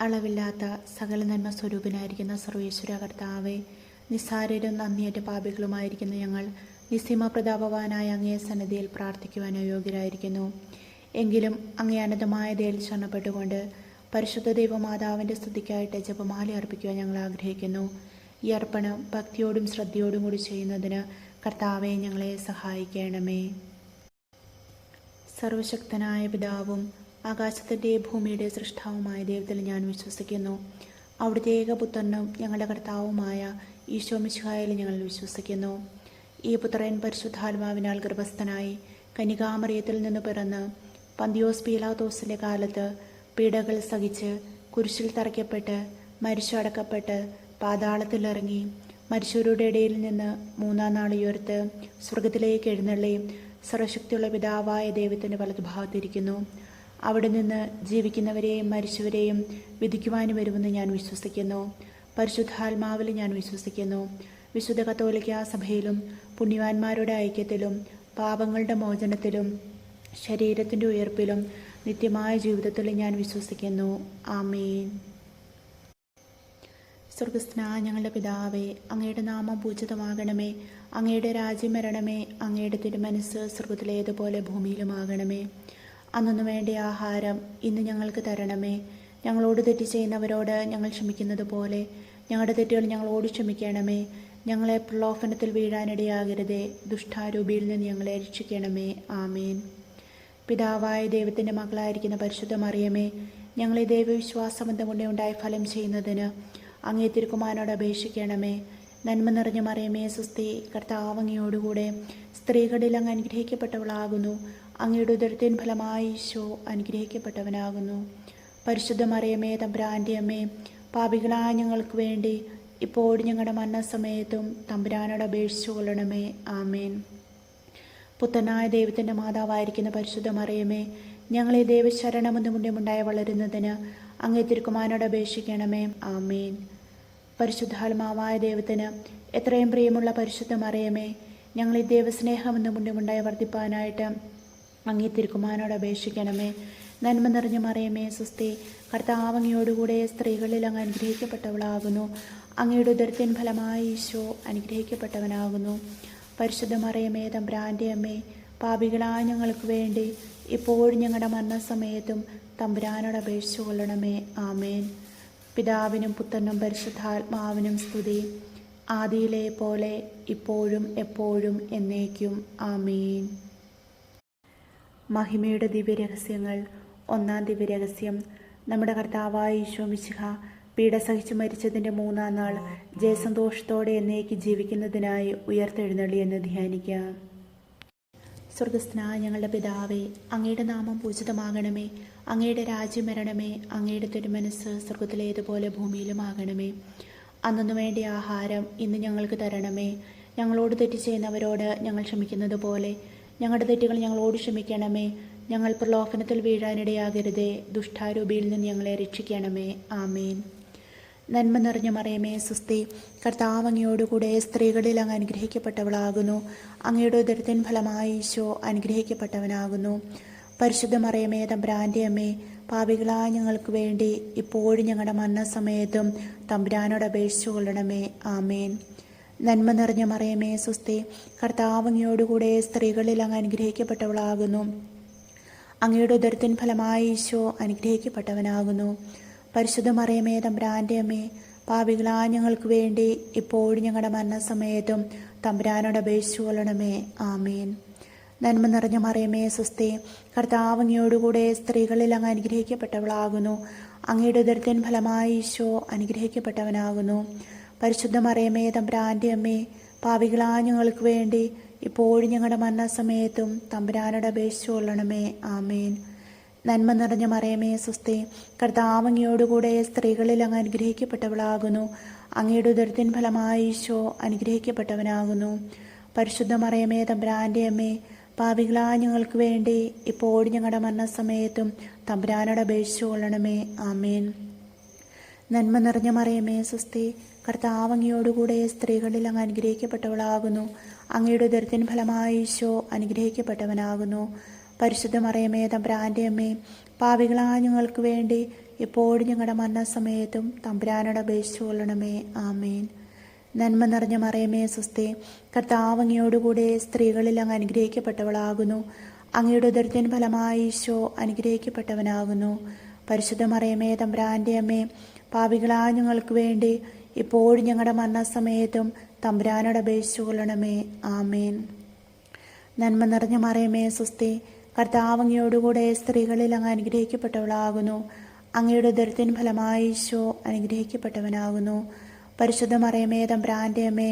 അളവില്ലാത്ത സകല നന്മ സ്വരൂപനായിരിക്കുന്ന സർവേശ്വര കർത്താവെ, നിസ്സാരരും നന്ദിയേറ്റ പാപികളുമായിരിക്കുന്ന ഞങ്ങൾ നിസ്സീമ പ്രതാപവാനായ അങ്ങേ സന്നിധിയിൽ പ്രാർത്ഥിക്കുവാൻ യോഗ്യരായിരിക്കുന്നു. എങ്കിലും അങ്ങേ അനന്തമായ ദയയിൽ ശരണപ്പെട്ടുകൊണ്ട് പരിശുദ്ധ ദൈവമാതാവിൻ്റെ സ്തുതിക്കായിട്ട് ജപമാല അർപ്പിക്കുവാൻ ഞങ്ങൾ ആഗ്രഹിക്കുന്നു. ഈ അർപ്പണം ഭക്തിയോടും ശ്രദ്ധയോടും കൂടി ചെയ്യുന്നതിന് കർത്താവെ ഞങ്ങളെ സഹായിക്കണമേ. സർവശക്തനായ പിതാവും ആകാശത്തിൻ്റെ ഭൂമിയുടെ സൃഷ്ടാവുമായ ദൈവത്തിൽ ഞാൻ വിശ്വസിക്കുന്നു. അവിടുത്തെ ഏകപുത്രനും ഞങ്ങളുടെ കർത്താവുമായ ഈശോ മിശിഹായിൽ ഞങ്ങൾ വിശ്വസിക്കുന്നു. ഈ പുത്രൻ പരിശുദ്ധാത്മാവിനാൽ ഗർഭസ്ഥനായി കന്യകാമറിയത്തിൽ നിന്ന് പിറന്ന് പന്തിയോസ് പീലാത്തോസിൻ്റെ കാലത്ത് പീഡകൾ സഹിച്ച് കുരിശിൽ തറയ്ക്കപ്പെട്ട് മരിച്ചടക്കപ്പെട്ട് പാതാളത്തിലിറങ്ങി മരിച്ചവരുടെ ഇടയിൽ നിന്ന് മൂന്നാം നാൾ ഉയർത്ത് സ്വർഗത്തിലേക്ക് എഴുന്നള്ളി സർവശക്തിയുള്ള പിതാവായ ദൈവത്തിൻ്റെ വലതുഭാഗത്തിരിക്കുന്നു. അവിടെ നിന്ന് ജീവിക്കുന്നവരെയും മരിച്ചവരെയും വിധിക്കുവാനും വരുമെന്ന് ഞാൻ വിശ്വസിക്കുന്നു. പരിശുദ്ധാത്മാവിൽ ഞാൻ വിശ്വസിക്കുന്നു. വിശുദ്ധ കത്തോലിക്കാ സഭയിലും പുണ്യവാന്മാരുടെ ഐക്യത്തിലും പാപങ്ങളുടെ മോചനത്തിലും ശരീരത്തിൻ്റെ ഉയർപ്പിലും നിത്യമായ ജീവിതത്തിലും ഞാൻ വിശ്വസിക്കുന്നു. ആമേൻ. സ്വർഗസ്ഥനായ ഞങ്ങളുടെ പിതാവേ, അങ്ങയുടെ നാമം പൂജിതമാകണമേ. അങ്ങയുടെ രാജ്യം വരണമേ. അങ്ങയുടെ തിരുമനസ്സ് സ്വർഗത്തിലേതുപോലെ ഭൂമിയിലുമാകണമേ. അന്നു വേണ്ട ആഹാരം ഇന്ന് ഞങ്ങൾക്ക് തരണമേ. ഞങ്ങളോട് തെറ്റ് ചെയ്യുന്നവരോട് ഞങ്ങൾ ക്ഷമിക്കുന്നത് പോലെ ഞങ്ങളുടെ തെറ്റുകൾ ഞങ്ങളോട് ക്ഷമിക്കണമേ. ഞങ്ങളെ പ്രലോഭനത്തിൽ വീഴാനിടയാകരുതേ. ദുഷ്ടാരൂപിയിൽ നിന്ന് ഞങ്ങളെ രക്ഷിക്കണമേ. ആമേൻ. പിതാവായ ദൈവത്തിൻ്റെ മകളായിരിക്കുന്ന പരിശുദ്ധ മറിയമേ, ഞങ്ങളെ ദൈവവിശ്വാസബന്ധം കൊണ്ട് ഉണ്ടായി ഫലം ചെയ്യുന്നതിന് അങ്ങേ തിരുക്കുമാരനോട് അപേക്ഷിക്കണമേ. നന്മ നിറഞ്ഞ മറിയമേ സുസ്തി, കർത്താവ് അങ്ങയോടുകൂടെ സ്ത്രീകളിൽ അങ്ങ് അനുഗ്രഹിക്കപ്പെട്ടവളാകുന്നു. അങ്ങയുടെ ഉദരത്തിൻ ഫലമായി ഈശോ അനുഗ്രഹിക്കപ്പെട്ടവനാകുന്നു. പരിശുദ്ധ മറിയമേ തമ്പുരാൻ്റെ അമ്മേ, പാപികളായ ഞങ്ങൾക്ക് വേണ്ടി ഇപ്പോഴും ഞങ്ങളുടെ മരണസമയത്തും തമ്പുരാനോട് അപേക്ഷിച്ചു കൊള്ളണമേ. ആമേൻ. പുത്രനായ ദൈവത്തിൻ്റെ മാതാവായിരിക്കുന്ന പരിശുദ്ധ മറിയമേ, ഞങ്ങളെ ദൈവശരണമെന്ന് മുന്നേമുണ്ടായി വളരുന്നതിന് അങ്ങേ തിരുക്കുമാരനോട് അപേക്ഷിക്കണമേ. ആമേൻ. പരിശുദ്ധാത്മാവായ ദൈവത്തിന് എത്രയും പ്രിയമുള്ള പരിശുദ്ധ മറിയമേ, ഞങ്ങളെ ദൈവസ്നേഹമെന്ന് മുന്നേമുണ്ടായി വർദ്ധിപ്പാനായിട്ട് അങ്ങേ തിരുക്കുമാരനോട് അപേക്ഷിക്കണമേ. നന്മ നിറഞ്ഞ മറിയമേ സുസ്തി, കർത്താവ് അങ്ങയോടുകൂടെ സ്ത്രീകളിൽ അങ്ങ് അനുഗ്രഹിക്കപ്പെട്ടവളാകുന്നു. അങ്ങയുടെ ഉദരത്തിൻ ഫലമായി ഈശോ അനുഗ്രഹിക്കപ്പെട്ടവനാകുന്നു. പരിശുദ്ധ മറിയമേ തമ്പുരാൻ്റെ അമ്മേ, പാപികളായ ഞങ്ങൾക്ക് വേണ്ടി ഇപ്പോഴും ഞങ്ങളുടെ മരണസമയത്തും തമ്പുരാനോട് അപേക്ഷിച്ചു കൊള്ളണമേ. ആമേൻ. പിതാവിനും പുത്രനും പരിശുദ്ധാത്മാവിനും സ്തുതി, ആദിയിലെ പോലെ ഇപ്പോഴും എപ്പോഴും എന്നേക്കും. ആമേൻ. മഹിമയുടെ ദിവ്യരഹസ്യങ്ങൾ. ഒന്നാം ദിവ്യരഹസ്യം, നമ്മുടെ കർത്താവായ ഈശോ മിശിഹാ പീഡ സഹിച്ച് മരിച്ചതിൻ്റെ മൂന്നാം നാൾ ജയസന്തോഷത്തോടെ എന്നേക്ക് ജീവിക്കുന്നതിനായി ഉയർത്തെഴുന്നള്ളി എന്ന് ധ്യാനിക്കാം. സ്വർഗസ്ഥനായ ഞങ്ങളുടെ പിതാവേ, അങ്ങയുടെ നാമം പൂജിതമാകണമേ. അങ്ങയുടെ രാജ്യം വരണമേ. അങ്ങയുടെ തിരുമനസ്സ് സ്വർഗത്തിലേതുപോലെ ഭൂമിയിലുമാകണമേ. അന്നു വേണ്ട ആഹാരം ഇന്ന് ഞങ്ങൾക്ക് തരണമേ. ഞങ്ങളോട് തെറ്റ് ചെയ്യുന്നവരോട് ഞങ്ങൾ ക്ഷമിക്കുന്നത് പോലെ ഞങ്ങളുടെ തെറ്റുകൾ ഞങ്ങളോട് ക്ഷമിക്കണമേ. ഞങ്ങൾ പ്രലോഭനത്തിൽ വീഴാനിടയാകരുതേ. ദുഷ്ടാരൂപിയിൽ നിന്ന് ഞങ്ങളെ രക്ഷിക്കണമേ. ആമേൻ. നന്മ നിറഞ്ഞ മറിയമേ സുസ്തി, കർത്താവ് അങ്ങയോടുകൂടെ സ്ത്രീകളിൽ അങ്ങ് അനുഗ്രഹിക്കപ്പെട്ടവളാകുന്നു. അങ്ങയുടെ ഉദരത്തിൻ ഫലമായി ഈശോ അനുഗ്രഹിക്കപ്പെട്ടവനാകുന്നു. പരിശുദ്ധ മറിയമേ തമ്പുരാൻ്റെ അമ്മേ, പാപികളായ ഞങ്ങൾക്ക് വേണ്ടി ഇപ്പോഴും ഞങ്ങളുടെ മരണസമയത്തും തമ്പുരാനോട് അപേക്ഷിച്ചു കൊള്ളണമേ. ആമേൻ. നന്മ നിറഞ്ഞ മറിയമേ സുസ്തി, കർത്താവ് അങ്ങയോടുകൂടെ സ്ത്രീകളിൽ അങ്ങ് അനുഗ്രഹിക്കപ്പെട്ടവളാകുന്നു. അങ്ങയുടെ ഉദരത്തിൻ ഫലമായി ഈശോ അനുഗ്രഹിക്കപ്പെട്ടവനാകുന്നു. പരിശുദ്ധ മറിയമേ തമ്പുരാൻ്റെ അമ്മേ, പാപികളായ ഞങ്ങൾക്ക് വേണ്ടി ഇപ്പോഴും ഞങ്ങളുടെ മരണസമയത്തും തമ്പുരാനോട് അപേക്ഷിച്ചു കൊള്ളണമേ. ആമേൻ. നന്മ നിറഞ്ഞ മറിയമേ സുസ്തി, കർത്താവ് അങ്ങയോടുകൂടെ സ്ത്രീകളിൽ അങ്ങ് അനുഗ്രഹിക്കപ്പെട്ടവളാകുന്നു. അങ്ങയുടെ ഉദരത്തിൻ ഫലമായി ഈശോ അനുഗ്രഹിക്കപ്പെട്ടവനാകുന്നു. പരിശുദ്ധ മറിയമേ തമ്പുരാൻ്റെ അമ്മേ, പാപികളായ ഞങ്ങൾക്ക് വേണ്ടി ഇപ്പോഴും ഞങ്ങളുടെ മരണസമയത്തും തമ്പുരാനോട് അപേക്ഷിച്ചു കൊള്ളണമേ. ആമേൻ. നന്മ നിറഞ്ഞ മറിയമേ സുസ്തി, കർത്താവ് അങ്ങയോടുകൂടെ സ്ത്രീകളിൽ അങ്ങ് അനുഗ്രഹിക്കപ്പെട്ടവളാകുന്നു. അങ്ങയുടെ ഉദരത്തിൻ ഫലമായി ഈശോ അനുഗ്രഹിക്കപ്പെട്ടവനാകുന്നു. പരിശുദ്ധ മറിയമേ തമ്പുരാൻ്റെ അമ്മേ, പാപികളായ ഞങ്ങൾക്ക് വേണ്ടി ഇപ്പോഴും ഞങ്ങളുടെ മരണസമയത്തും തമ്പുരാനോട് അപേക്ഷിച്ചു കൊള്ളണമേ. ആമേൻ. നന്മ നിറഞ്ഞ മറിയമേ സുസ്തി, കർത്താവ് അങ്ങയോടുകൂടെ സ്ത്രീകളിൽ അങ്ങ് അനുഗ്രഹിക്കപ്പെട്ടവളാകുന്നു. അങ്ങയുടെ ഉദരത്തിൻ ഫലമായി ഈശോ അനുഗ്രഹിക്കപ്പെട്ടവനാകുന്നു. പരിശുദ്ധ മറിയമേ തമ്പുരാൻ്റെ അമ്മേ, പാപികളായ ഞങ്ങൾക്ക് വേണ്ടി എപ്പോഴും ഞങ്ങളുടെ മരണസമയത്തും തമ്പുരാനോട് അപേക്ഷിച്ചു കൊള്ളണമേ. ആമേൻ. നന്മ നിറഞ്ഞ മറിയമേ സ്വസ്തി, കർത്താവ് അങ്ങയോടുകൂടെ സ്ത്രീകളിൽ അങ്ങ് അനുഗ്രഹിക്കപ്പെട്ടവളാകുന്നു. അങ്ങയുടെ ഉദരത്തിൻ ഫലമായി ഈശോ അനുഗ്രഹിക്കപ്പെട്ടവനാകുന്നു. പരിശുദ്ധ മറിയമേ തമ്പുരാൻ്റെ അമ്മേ, പാപികളായ ഞങ്ങൾക്ക് വേണ്ടി എപ്പോഴും ഞങ്ങളുടെ മരണസമയത്തും തമ്പുരാനോട് അപേക്ഷിച്ചു കൊള്ളണമേ. ആമേൻ. നന്മ നിറഞ്ഞ മറിയമേ സ്വസ്തി, കർത്താവ് അങ്ങയോടുകൂടെ സ്ത്രീകളിൽ അങ്ങ് അനുഗ്രഹിക്കപ്പെട്ടവളാകുന്നു. അങ്ങയുടെ ഉദരത്തിൻ ഫലമായി ഈശോ അനുഗ്രഹിക്കപ്പെട്ടവനാകുന്നു. പരിശുദ്ധ മറിയമേ തമ്പുരാൻ്റെ അമ്മേ,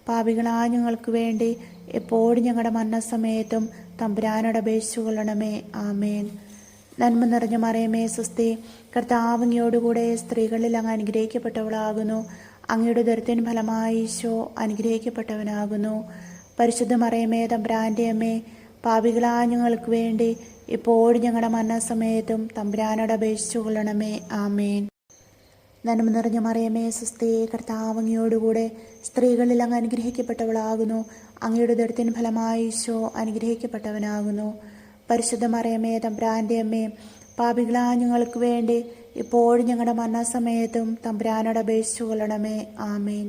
പാപികളായ ഞങ്ങൾക്ക് വേണ്ടി എപ്പോഴും ഞങ്ങളുടെ മരണസമയത്തും തമ്പുരാനോട് അപേക്ഷിച്ചു കൊള്ളണമേ. ആമേൻ. നന്മ നിറഞ്ഞ മറിയമേ സ്വസ്തി, കർത്താവ് അങ്ങയോടുകൂടെ സ്ത്രീകളിൽ അങ്ങ് അനുഗ്രഹിക്കപ്പെട്ടവളാകുന്നു. അങ്ങയുടെ ഉദരത്തിൻ ഫലമായി ഈശോ അനുഗ്രഹിക്കപ്പെട്ടവനാകുന്നു. പരിശുദ്ധ മറിയമേ തമ്പുരാൻ്റെ അമ്മേ, പാപികളായ ഞങ്ങൾക്ക് വേണ്ടി എപ്പോഴും ഞങ്ങളുടെ മരണസമയത്തും തമ്പുരാനോട് അപേക്ഷിച്ചു കൊള്ളണമേ. ആമേൻ. നന്മ നിറഞ്ഞ മറിയമേ സ്വസ്തി, കർത്താവ് അങ്ങയോടുകൂടെ സ്ത്രീകളിൽ അങ്ങ് അനുഗ്രഹിക്കപ്പെട്ടവളാകുന്നു. അങ്ങയുടെ ഉദരത്തിൻ ഫലമായി ഈശോ അനുഗ്രഹിക്കപ്പെട്ടവനാകുന്നു. പരിശുദ്ധ മറിയമേ തമ്പുരാൻ്റെ അമ്മേ, പാപികളായ ഞങ്ങൾക്ക് വേണ്ടി എപ്പോഴും ഞങ്ങളുടെ മരണസമയത്തും തമ്പുരാനോട് അപേക്ഷിച്ചു കൊള്ളണമേ. ആമേൻ.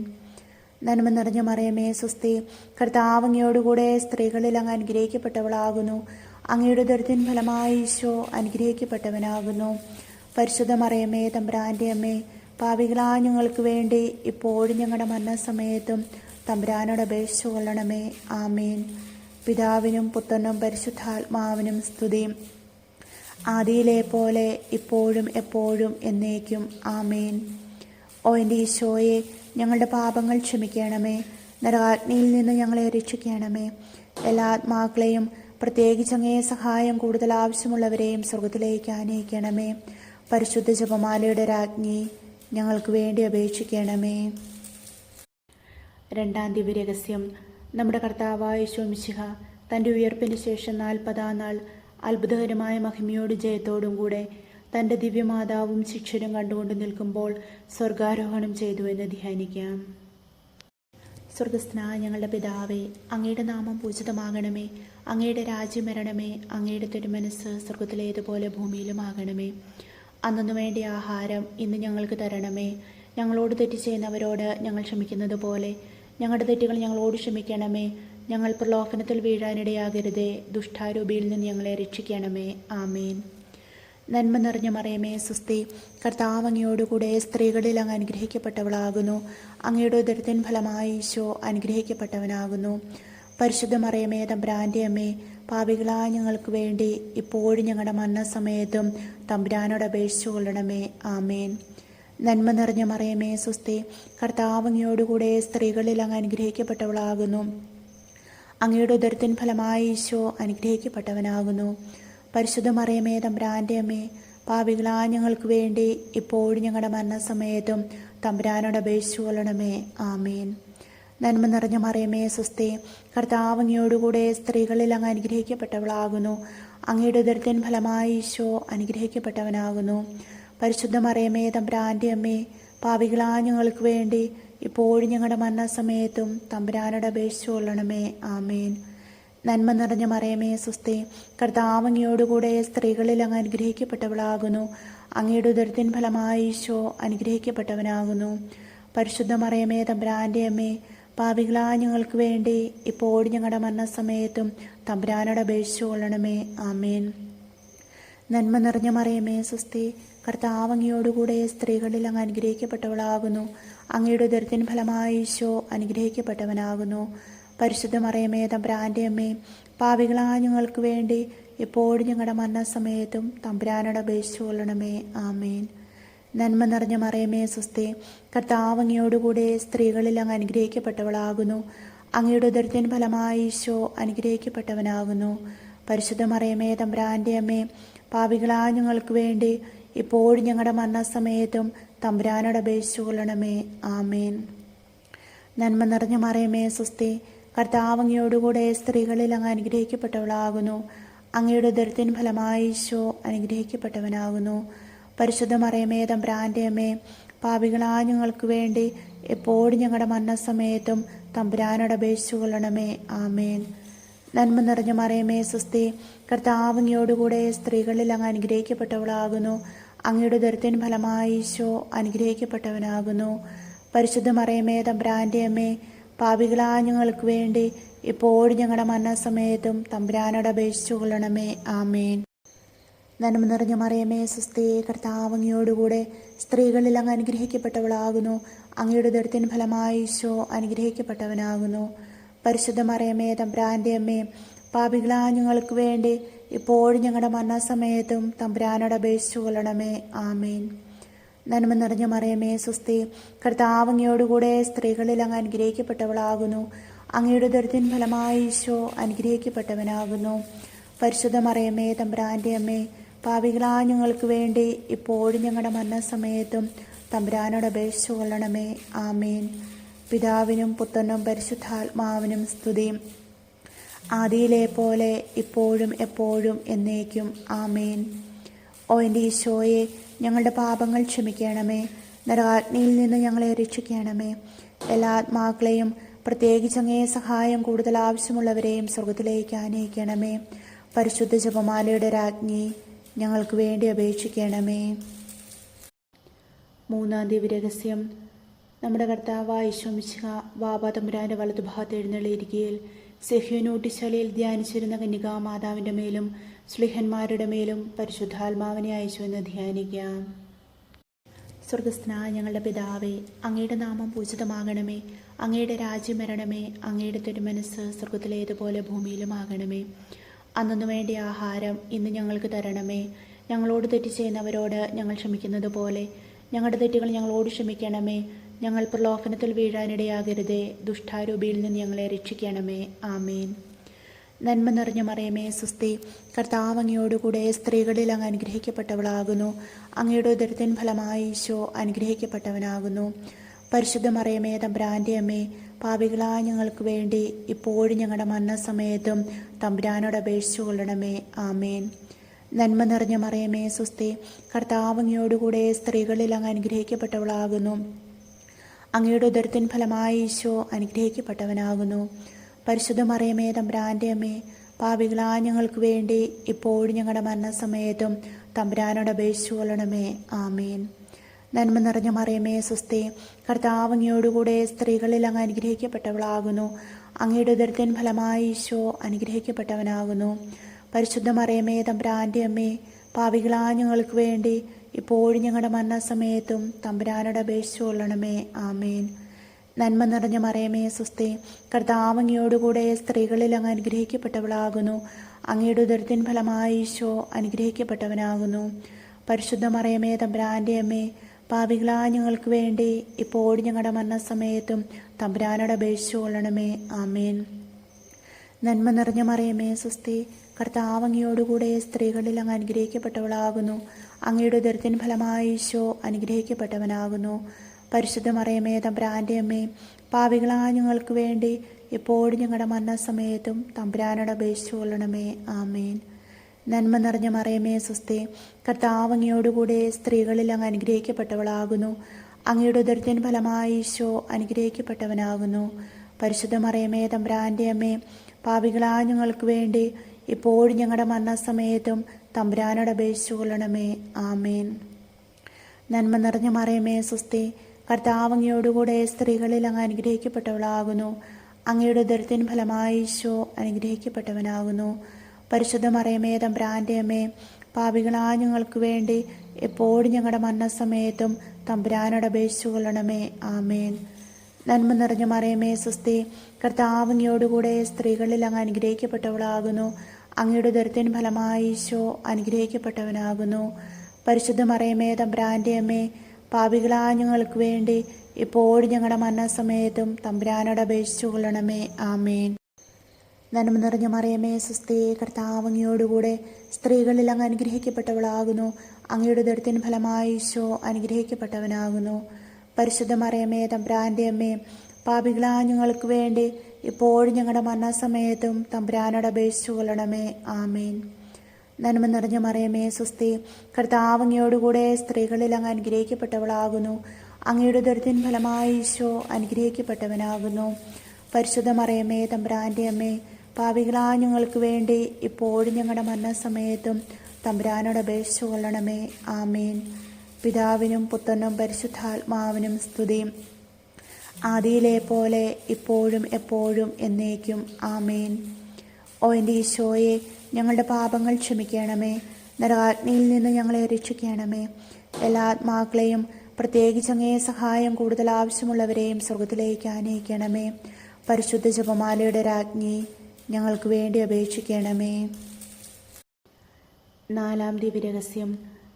നന്മ നിറഞ്ഞ മറിയമേ സ്വസ്തി, കർത്താവ് അങ്ങയോടുകൂടെ സ്ത്രീകളിൽ അങ്ങ് അനുഗ്രഹിക്കപ്പെട്ടവളാകുന്നു. അങ്ങയുടെ ഉദരത്തിൻ ഫലമായി ഈശോ അനുഗ്രഹിക്കപ്പെട്ടവനാകുന്നു. പരിശുദ്ധ മറിയമേ തമ്പുരാൻ്റെ അമ്മേ, പാപികളായ ഞങ്ങൾക്ക് വേണ്ടി ഇപ്പോഴും ഞങ്ങളുടെ മരണസമയത്തും തമ്പുരാനോട് അപേക്ഷിച്ചു കൊള്ളണമേ. ആമേൻ. പിതാവിനും പുത്രനും പരിശുദ്ധാത്മാവിനും സ്തുതി, ആദിയിലെ പോലെ ഇപ്പോഴും എപ്പോഴും എന്നേക്കും. ആമേൻ. ഓ എൻ്റെ ഈശോയെ, ഞങ്ങളുടെ പാപങ്ങൾ ക്ഷമിക്കണമേ. നരകാഗ്നിയിൽ നിന്ന് ഞങ്ങളെ രക്ഷിക്കണമേ. എല്ലാ ആത്മാക്കളെയും, പ്രത്യേകിച്ച് അങ്ങേ സഹായം കൂടുതൽ ആവശ്യമുള്ളവരെയും സ്വർഗത്തിലേക്ക് ആനയിക്കണമേ. പരിശുദ്ധ ജപമാലയുടെ രാജ്ഞി, ഞങ്ങൾക്ക് വേണ്ടി അപേക്ഷിക്കണമേ. രണ്ടാം ദിവ്യരഹസ്യം. നമ്മുടെ കർത്താവായ യേശു മിശിഹ തൻ്റെ ഉയർപ്പിന് ശേഷം 40-ാം നാൾ അത്ഭുതകരമായ മഹിമയോടും ജയത്തോടും കൂടെ തൻ്റെ ദിവ്യമാതാവും ശിഷ്യരും കണ്ടുകൊണ്ട് നിൽക്കുമ്പോൾ സ്വർഗാരോഹണം ചെയ്തു എന്ന് ധ്യാനിക്കാം. സ്വർഗസ്ഥനായ ഞങ്ങളുടെ പിതാവേ, അങ്ങയുടെ നാമം പൂജിതമാകണമേ. അങ്ങയുടെ രാജ്യം വരണമേ. അങ്ങയുടെ തിരുമനസ്സ് സ്വർഗത്തിലേതുപോലെ ഭൂമിയിലുമാകണമേ. അന്നു വേണ്ട ആഹാരം ഇന്ന് ഞങ്ങൾക്ക് തരണമേ. ഞങ്ങളോട് തെറ്റ് ചെയ്യുന്നവരോട് ഞങ്ങൾ ക്ഷമിക്കുന്നത് പോലെ ഞങ്ങളുടെ തെറ്റുകൾ ഞങ്ങളോട് ക്ഷമിക്കണമേ. ഞങ്ങൾ പ്രലോഭനത്തിൽ വീഴാനിടയാകരുതേ. ദുഷ്ടാരൂപിയിൽ നിന്ന് ഞങ്ങളെ രക്ഷിക്കണമേ. ആമേൻ. നന്മ നിറഞ്ഞ മറിയമേ സ്വസ്തി, കർത്താവ് അങ്ങയോടുകൂടെ സ്ത്രീകളിൽ അങ്ങ് അനുഗ്രഹിക്കപ്പെട്ടവളാകുന്നു. അങ്ങയുടെ ഉദരത്തിൻ ഫലമായി ഈശോ അനുഗ്രഹിക്കപ്പെട്ടവനാകുന്നു. പരിശുദ്ധ മറിയമേ തമ്പുരാൻ്റെ അമ്മേ, പാപികളായ ഞങ്ങൾക്ക് വേണ്ടി ഇപ്പോഴും ഞങ്ങളുടെ മരണസമയത്തും തമ്പുരാനോട് അപേക്ഷിച്ചു കൊള്ളണമേ. ആമേൻ. നന്മ നിറഞ്ഞ മറിയമേ സ്വസ്തി, കർത്താവ് അങ്ങയോടുകൂടെ സ്ത്രീകളിൽ അങ്ങ് അനുഗ്രഹിക്കപ്പെട്ടവളാകുന്നു. അങ്ങയുടെ ഉദരത്തിൻ ഫലമായി ഈശോ അനുഗ്രഹിക്കപ്പെട്ടവനാകുന്നു. പരിശുദ്ധ മറിയമേ തമ്പുരാൻ്റെ അമ്മേ, പാപികളായ ഞങ്ങൾക്ക് വേണ്ടി ഇപ്പോഴും ഞങ്ങളുടെ മരണസമയത്തും തമ്പുരാനോട് അപേക്ഷിച്ചു കൊള്ളണമേ. ആമേൻ. നന്മ നിറഞ്ഞ മറിയമേ സ്വസ്തി, കർത്താവ് അങ്ങയോടുകൂടെ സ്ത്രീകളിൽ അങ്ങ് അനുഗ്രഹിക്കപ്പെട്ടവളാകുന്നു. അങ്ങയുടെ ഉദരത്തിൻ ഫലമായി ഈശോ അനുഗ്രഹിക്കപ്പെട്ടവനാകുന്നു. പരിശുദ്ധ മറിയമേ തമ്പുരാൻ്റെ അമ്മേ, പാപികളായ ഞങ്ങൾക്ക് വേണ്ടി ഇപ്പോഴും ഞങ്ങളുടെ മരണസമയത്തും തമ്പുരാനോട് അപേക്ഷിച്ചു കൊള്ളണമേ. ആമേൻ. നന്മ നിറഞ്ഞ മറിയമേ സ്വസ്തി, കർത്താവ് അങ്ങയോടുകൂടെ സ്ത്രീകളിൽ അങ്ങ് അനുഗ്രഹിക്കപ്പെട്ടവളാകുന്നു. അങ്ങയുടെ ഉദരത്തിൻ ഫലമായി ഈശോ അനുഗ്രഹിക്കപ്പെട്ടവനാകുന്നു. പരിശുദ്ധ മറിയമേ തമ്പുരാൻ്റെ അമ്മേ, പാപികളായ ഞങ്ങൾക്ക് വേണ്ടി ഇപ്പോഴും ഞങ്ങളുടെ മരണസമയത്തും തമ്പുരാനോട് അപേക്ഷിച്ചു കൊള്ളണമേ. ആമേൻ. നന്മ നിറഞ്ഞ മറിയമേ സ്വസ്തി, കർത്താവ് അങ്ങയോടുകൂടെ സ്ത്രീകളിൽ അങ്ങ് അനുഗ്രഹിക്കപ്പെട്ടവളാകുന്നു. അങ്ങയുടെ ഉദരത്തിൻ ഫലമായി ഈശോ അനുഗ്രഹിക്കപ്പെട്ടവനാകുന്നു. പരിശുദ്ധ മറിയമേ തമ്പുരാൻ്റെ അമ്മേ, പാപികളായ ഞങ്ങൾക്ക് വേണ്ടി എപ്പോഴും ഞങ്ങളുടെ മരണസമയത്തും തമ്പുരാനോട് അപേക്ഷിച്ചു കൊള്ളണമേ. ആമേൻ. നന്മ നിറഞ്ഞ മറിയമേ സ്വസ്തി, കർത്താവ് അങ്ങയോടുകൂടെ സ്ത്രീകളിൽ അങ്ങ് അനുഗ്രഹിക്കപ്പെട്ടവളാകുന്നു. അങ്ങയുടെ ഉദരത്തിൻ ഫലമായി ഈശോ അനുഗ്രഹിക്കപ്പെട്ടവനാകുന്നു. പരിശുദ്ധ മറിയമേ തമ്പുരാൻ്റെ അമ്മേ, പാപികളായ ഞങ്ങൾക്ക് വേണ്ടി എപ്പോഴും ഞങ്ങളുടെ മരണസമയത്തും തമ്പുരാനോട് അപേക്ഷിച്ചു കൊള്ളണമേ. ആമേൻ. നന്മ നിറഞ്ഞ മറിയമേ സ്വസ്തി, കർത്താവ് അങ്ങയോടുകൂടെ സ്ത്രീകളിൽ അങ്ങ് അനുഗ്രഹിക്കപ്പെട്ടവളാകുന്നു. അങ്ങയുടെ ഉദരത്തിൻ ഫലമായി ഈശോ അനുഗ്രഹിക്കപ്പെട്ടവനാകുന്നു. പരിശുദ്ധ മറിയമേ തമ്പുരാൻ്റെ അമ്മേ, പാപികളായ ഞങ്ങൾക്ക് വേണ്ടി എപ്പോഴും ഞങ്ങളുടെ മരണസമയത്തും തമ്പുരാനോട് അപേക്ഷിച്ചു കൊള്ളണമേ. ആമേൻ. നന്മ നിറഞ്ഞ മറിയമേ സ്വസ്തി, കർത്താവ് അങ്ങയോടുകൂടെ സ്ത്രീകളിൽ അങ്ങ് അനുഗ്രഹിക്കപ്പെട്ടവളാകുന്നു. അങ്ങയുടെ ഉദരത്തിൻ ഫലമായി ഈശോ അനുഗ്രഹിക്കപ്പെട്ടവനാകുന്നു. പരിശുദ്ധ മറിയമേ തമ്പുരാന്റെ അമ്മേ, പാപികളായ ഞങ്ങൾക്ക് വേണ്ടി ഇപ്പോഴും ഞങ്ങളുടെ മരണസമയത്തും തമ്പുരാനോട് അപേക്ഷിച്ചു കൊള്ളണമേ. ആമേൻ. നന്മ നിറഞ്ഞ മറിയമേ സ്വസ്തി, കർത്താവ് അങ്ങയോടുകൂടെ സ്ത്രീകളിൽ അങ്ങ് അനുഗ്രഹിക്കപ്പെട്ടവളാകുന്നു. അങ്ങയുടെ ഉദരത്തിൻ ഫലമായി ഈശോ അനുഗ്രഹിക്കപ്പെട്ടവനാകുന്നു. പരിശുദ്ധ മറിയമേ തമ്പുരാന്റെ അമ്മേ, പാപികളായ ഞങ്ങൾക്ക് വേണ്ടി ഇപ്പോഴും ഞങ്ങളുടെ മരണസമയത്തും തമ്പുരാനോട് അപേക്ഷിച്ചു കൊള്ളണമേ. ആമേൻ. നന്മ നിറഞ്ഞ മറിയമേ സ്വസ്തി, കർത്താവ് അങ്ങയോടുകൂടെ സ്ത്രീകളിൽ അങ്ങ് അനുഗ്രഹിക്കപ്പെട്ടവളാകുന്നു. അങ്ങയുടെ ഉദരത്തിൻ ഫലമായി ഈശോ അനുഗ്രഹിക്കപ്പെട്ടവനാകുന്നു. പരിശുദ്ധ മറിയമേ തമ്പുരാന്റെ അമ്മേ, പാപികളായ ഞങ്ങൾക്ക് വേണ്ടി ഇപ്പോഴും ഞങ്ങളുടെ മരണസമയത്തും തമ്പുരാനോട് അപേക്ഷിച്ചു കൊള്ളണമേ. ആമേൻ. പിതാവിനും പുത്രനും പരിശുദ്ധാത്മാവിനും സ്തുതി, ആദിയിലെ പോലെ ഇപ്പോഴും എപ്പോഴും എന്നേക്കും. ആമേൻ. ഓ എൻ്റെ ഈശോയെ, ഞങ്ങളുടെ പാപങ്ങൾ ക്ഷമിക്കണമേ. നരകാഗ്നിയിൽ നിന്ന് ഞങ്ങളെ രക്ഷിക്കണമേ. എല്ലാ ആത്മാക്കളെയും, പ്രത്യേകിച്ച് അങ്ങേ സഹായം കൂടുതൽ ആവശ്യമുള്ളവരെയും സ്വർഗത്തിലേക്ക് ആനയിക്കണമേ. പരിശുദ്ധ ജപമാലയുടെ രാജ്ഞി, ഞങ്ങൾക്ക് വേണ്ടി അപേക്ഷിക്കണമേ. മൂന്നാം ദിവ്യരഹസ്യം. നമ്മുടെ കർത്താവായ യേശു മിശിഹാ ബാബ തമ്പുരാന്റെ വലതുഭാഗത്ത് എഴുന്നള്ളിയിരിക്കുകയിൽ സെഹ്യോനൂട്ടിശാലയിൽ ധ്യാനിച്ചിരുന്ന കന്യകാമാതാവിൻ്റെ മേലും ശ്ലീഹന്മാരുടെ മേലും പരിശുദ്ധാത്മാവിനെ അയച്ചു എന്ന് ധ്യാനിക്കാം. സ്വർഗസ്ഥനായ ഞങ്ങളുടെ പിതാവേ, അങ്ങയുടെ നാമം പൂജിതമാകണമേ. അങ്ങയുടെ രാജ്യം വരണമേ. അങ്ങയുടെ തിരുമനസ്സ് സ്വർഗത്തിലേതുപോലെ ഭൂമിയിലുമാകണമേ. അന്നു വേണ്ട ആഹാരം ഇന്ന് ഞങ്ങൾക്ക് തരണമേ. ഞങ്ങളോട് തെറ്റ് ചെയ്യുന്നവരോട് ഞങ്ങൾ ക്ഷമിക്കുന്നത് പോലെ ഞങ്ങളുടെ തെറ്റുകൾ ഞങ്ങളോട് ക്ഷമിക്കണമേ. ഞങ്ങൾ പ്രലോഭനത്തിൽ വീഴാനിടയാകരുതേ. ദുഷ്ടാരൂപിയിൽ നിന്ന് ഞങ്ങളെ രക്ഷിക്കണമേ. ആമേൻ. നന്മ നിറഞ്ഞ മറിയമേ സ്വസ്തി, കർത്താവ് അങ്ങയോടുകൂടെ സ്ത്രീകളിൽ അങ്ങ് അനുഗ്രഹിക്കപ്പെട്ടവളാകുന്നു. അങ്ങയുടെ ഉദരത്തിൻ ഫലമായി ഈശോ അനുഗ്രഹിക്കപ്പെട്ടവനാകുന്നു. പരിശുദ്ധ മറിയമേ തമ്പുരാന്റെ അമ്മേ, പാപികളായ ഞങ്ങൾക്ക് വേണ്ടി ഇപ്പോഴും ഞങ്ങളുടെ മരണസമയത്തും തമ്പുരാനോട് അപേക്ഷിച്ചു കൊള്ളണമേ. ആമേൻ. നന്മ നിറഞ്ഞ മറിയമേ സ്വസ്തി, കർത്താവ് അങ്ങയോടുകൂടെ സ്ത്രീകളിൽ അങ്ങ് അനുഗ്രഹിക്കപ്പെട്ടവളാകുന്നു. അങ്ങയുടെ ഉദരത്തിൻ ഫലമായി ഈശോ അനുഗ്രഹിക്കപ്പെട്ടവനാകുന്നു. പരിശുദ്ധ മറിയമേ തമ്പുരാന്റെ അമ്മേ, പാപികളായ ഞങ്ങൾക്ക് വേണ്ടി ഇപ്പോഴും ഞങ്ങളുടെ മരണസമയത്തും തമ്പുരാനോട് അപേക്ഷിച്ചു കൊള്ളണമേ. ആമേൻ. നന്മ നിറഞ്ഞ മറിയമേ സ്വസ്തി, കർത്താവ് അങ്ങയോടുകൂടെ സ്ത്രീകളിൽ അങ്ങ് അനുഗ്രഹിക്കപ്പെട്ടവളാകുന്നു. അങ്ങയുടെ ഉദരത്തിൻ ഫലമായി ഈശോ അനുഗ്രഹിക്കപ്പെട്ടവനാകുന്നു. പരിശുദ്ധ മറിയമേ തമ്പുരാന്റെ അമ്മേ, പാപികളായ ഞങ്ങൾക്ക് വേണ്ടി ഇപ്പോഴും ഞങ്ങളുടെ മരണസമയത്തും തമ്പുരാനോട് അപേക്ഷിച്ചു കൊള്ളണമേ. ആമേൻ. നന്മ നിറഞ്ഞ മറിയമേ സ്വസ്തി, കർത്താവ് അങ്ങയോടുകൂടെ സ്ത്രീകളിൽ അങ്ങ് അനുഗ്രഹിക്കപ്പെട്ടവളാകുന്നു. അങ്ങയുടെ ഉദരത്തിൻ ഫലമായി ഈശോ അനുഗ്രഹിക്കപ്പെട്ടവനാകുന്നു. പരിശുദ്ധ മറിയമേ തമ്പുരാന്റെ അമ്മേ, പാപികളായ ഞങ്ങൾക്ക് വേണ്ടി ഇപ്പോഴും ഞങ്ങളുടെ മരണസമയത്തും തമ്പുരാനോട് അപേക്ഷിച്ചു കൊള്ളണമേ. ആമേൻ. നന്മ നിറഞ്ഞ മറിയമേ സ്വസ്തി, കർത്താവ് അങ്ങയോടുകൂടെ സ്ത്രീകളിൽ അങ്ങ് അനുഗ്രഹിക്കപ്പെട്ടവളാകുന്നു. അങ്ങയുടെ ഉദരത്തിൻ ഫലമായി ഈശോ അനുഗ്രഹിക്കപ്പെട്ടവനാകുന്നു. പരിശുദ്ധ മറിയമേ തമ്പുരാന്റെ അമ്മേ, പാപികളായ ഞങ്ങൾക്ക് വേണ്ടി ഇപ്പോഴും ഞങ്ങളുടെ മരണസമയത്തും തമ്പുരാനോട് അപേക്ഷിച്ചു കൊള്ളണമേ. ആമേൻ. നന്മ നിറഞ്ഞ മറിയമേ സ്വസ്തി, കർത്താവ് അങ്ങയോടുകൂടെ സ്ത്രീകളിൽ അങ്ങ് അനുഗ്രഹിക്കപ്പെട്ടവളാകുന്നു. അങ്ങയുടെ ഉദരത്തിൻ ഫലമായി ഈശോ അനുഗ്രഹിക്കപ്പെട്ടവനാകുന്നു. പരിശുദ്ധ മറിയമേ തമ്പുരാന്റെ അമ്മേ, പാപികളായ ഞങ്ങൾക്ക് വേണ്ടി ഇപ്പോഴും ഞങ്ങളുടെ മരണസമയത്തും തമ്പുരാനോട് അപേക്ഷിച്ചു കൊള്ളണമേ. ആമേൻ. നന്മ നിറഞ്ഞ മറിയമേ സ്വസ്തി, കർത്താവ് അങ്ങയോടുകൂടെ സ്ത്രീകളിൽ അങ്ങ് അനുഗ്രഹിക്കപ്പെട്ടവളാകുന്നു. അങ്ങയുടെ ഉദരത്തിൻ ഫലമായി ഈശോ അനുഗ്രഹിക്കപ്പെട്ടവനാകുന്നു. പരിശുദ്ധ മറിയമേ തമ്പുരാന്റെ അമ്മേ, പാപികളായ ഞങ്ങൾക്ക് വേണ്ടി എപ്പോഴും ഞങ്ങളുടെ മരണസമയത്തും തമ്പുരാനോട് അപേക്ഷിച്ചു കൊള്ളണമേ. ആമേൻ. നന്മ നിറഞ്ഞ മറിയമേ സ്വസ്തി, കർത്താവ് അങ്ങയോടുകൂടെ സ്ത്രീകളിൽ അങ്ങ് അനുഗ്രഹിക്കപ്പെട്ടവളാകുന്നു. അങ്ങയുടെ ഉദരത്തിൻ ഫലമായി ഈശോ അനുഗ്രഹിക്കപ്പെട്ടവനാകുന്നു. പരിശുദ്ധ മറിയമേ തമ്പുരാന്റെ അമ്മേ, പാപികളായ ഞങ്ങൾക്ക് വേണ്ടി ഇപ്പോഴും ഞങ്ങളുടെ മരണസമയത്തും തമ്പുരാനോട് അപേക്ഷിച്ചു കൊള്ളണമേ. ആമേൻ. നന്മ നിറഞ്ഞ മറിയമേ സ്വസ്തി, കർത്താവ് അങ്ങയോടുകൂടെ സ്ത്രീകളിൽ അങ്ങ് അനുഗ്രഹിക്കപ്പെട്ടവളാകുന്നു. അങ്ങയുടെ ഉദരത്തിൻ ഫലമായി ഈശോ അനുഗ്രഹിക്കപ്പെട്ടവനാകുന്നു. പരിശുദ്ധ മറിയമേ തമ്പുരാന്റെ അമ്മേ, പാപികളായ ഞങ്ങൾക്ക് വേണ്ടി ഇപ്പോഴും ഞങ്ങളുടെ മരണസമയത്തും തമ്പുരാനോട് അപേക്ഷിച്ചു കൊള്ളണമേ. ആമേൻ. നന്മ നിറഞ്ഞ മറിയമേ സ്വസ്തി, കർത്താവ് അങ്ങയോടുകൂടെ സ്ത്രീകളിൽ അങ്ങ് അനുഗ്രഹിക്കപ്പെട്ടവളാകുന്നു. അങ്ങയുടെ ഉദരത്തിൻ ഫലമായി ഈശോ അനുഗ്രഹിക്കപ്പെട്ടവനാകുന്നു. പരിശുദ്ധ മറിയമേ തമ്പുരാന്റെ അമ്മേ, പാപികളായ ഞങ്ങൾക്ക് വേണ്ടി ഇപ്പോഴും ഞങ്ങളുടെ മരണസമയത്തും തമ്പുരാനോട് അപേക്ഷിച്ചു കൊള്ളണമേ. ആമേൻ. പിതാവിനും പുത്രനും പരിശുദ്ധാത്മാവിനും സ്തുതി, ആദിയിലെ പോലെ ഇപ്പോഴും എപ്പോഴും എന്നേക്കും. ആമേൻ. ഓ എൻ്റെ ഈശോയെ, ഞങ്ങളുടെ പാപങ്ങൾ ക്ഷമിക്കണമേ. നരകാഗ്നിയിൽ നിന്ന് ഞങ്ങളെ രക്ഷിക്കണമേ. എല്ലാ ആത്മാക്കളെയും, പ്രത്യേകിച്ച് അങ്ങേ സഹായം കൂടുതൽ ആവശ്യമുള്ളവരെയും സ്വർഗത്തിലേക്ക് ആനയിക്കണമേ. പരിശുദ്ധ ജപമാലയുടെ രാജ്ഞി, ഞങ്ങൾക്ക് വേണ്ടി അപേക്ഷിക്കണമേ. 4-ാം ദിവ്യരഹസ്യം.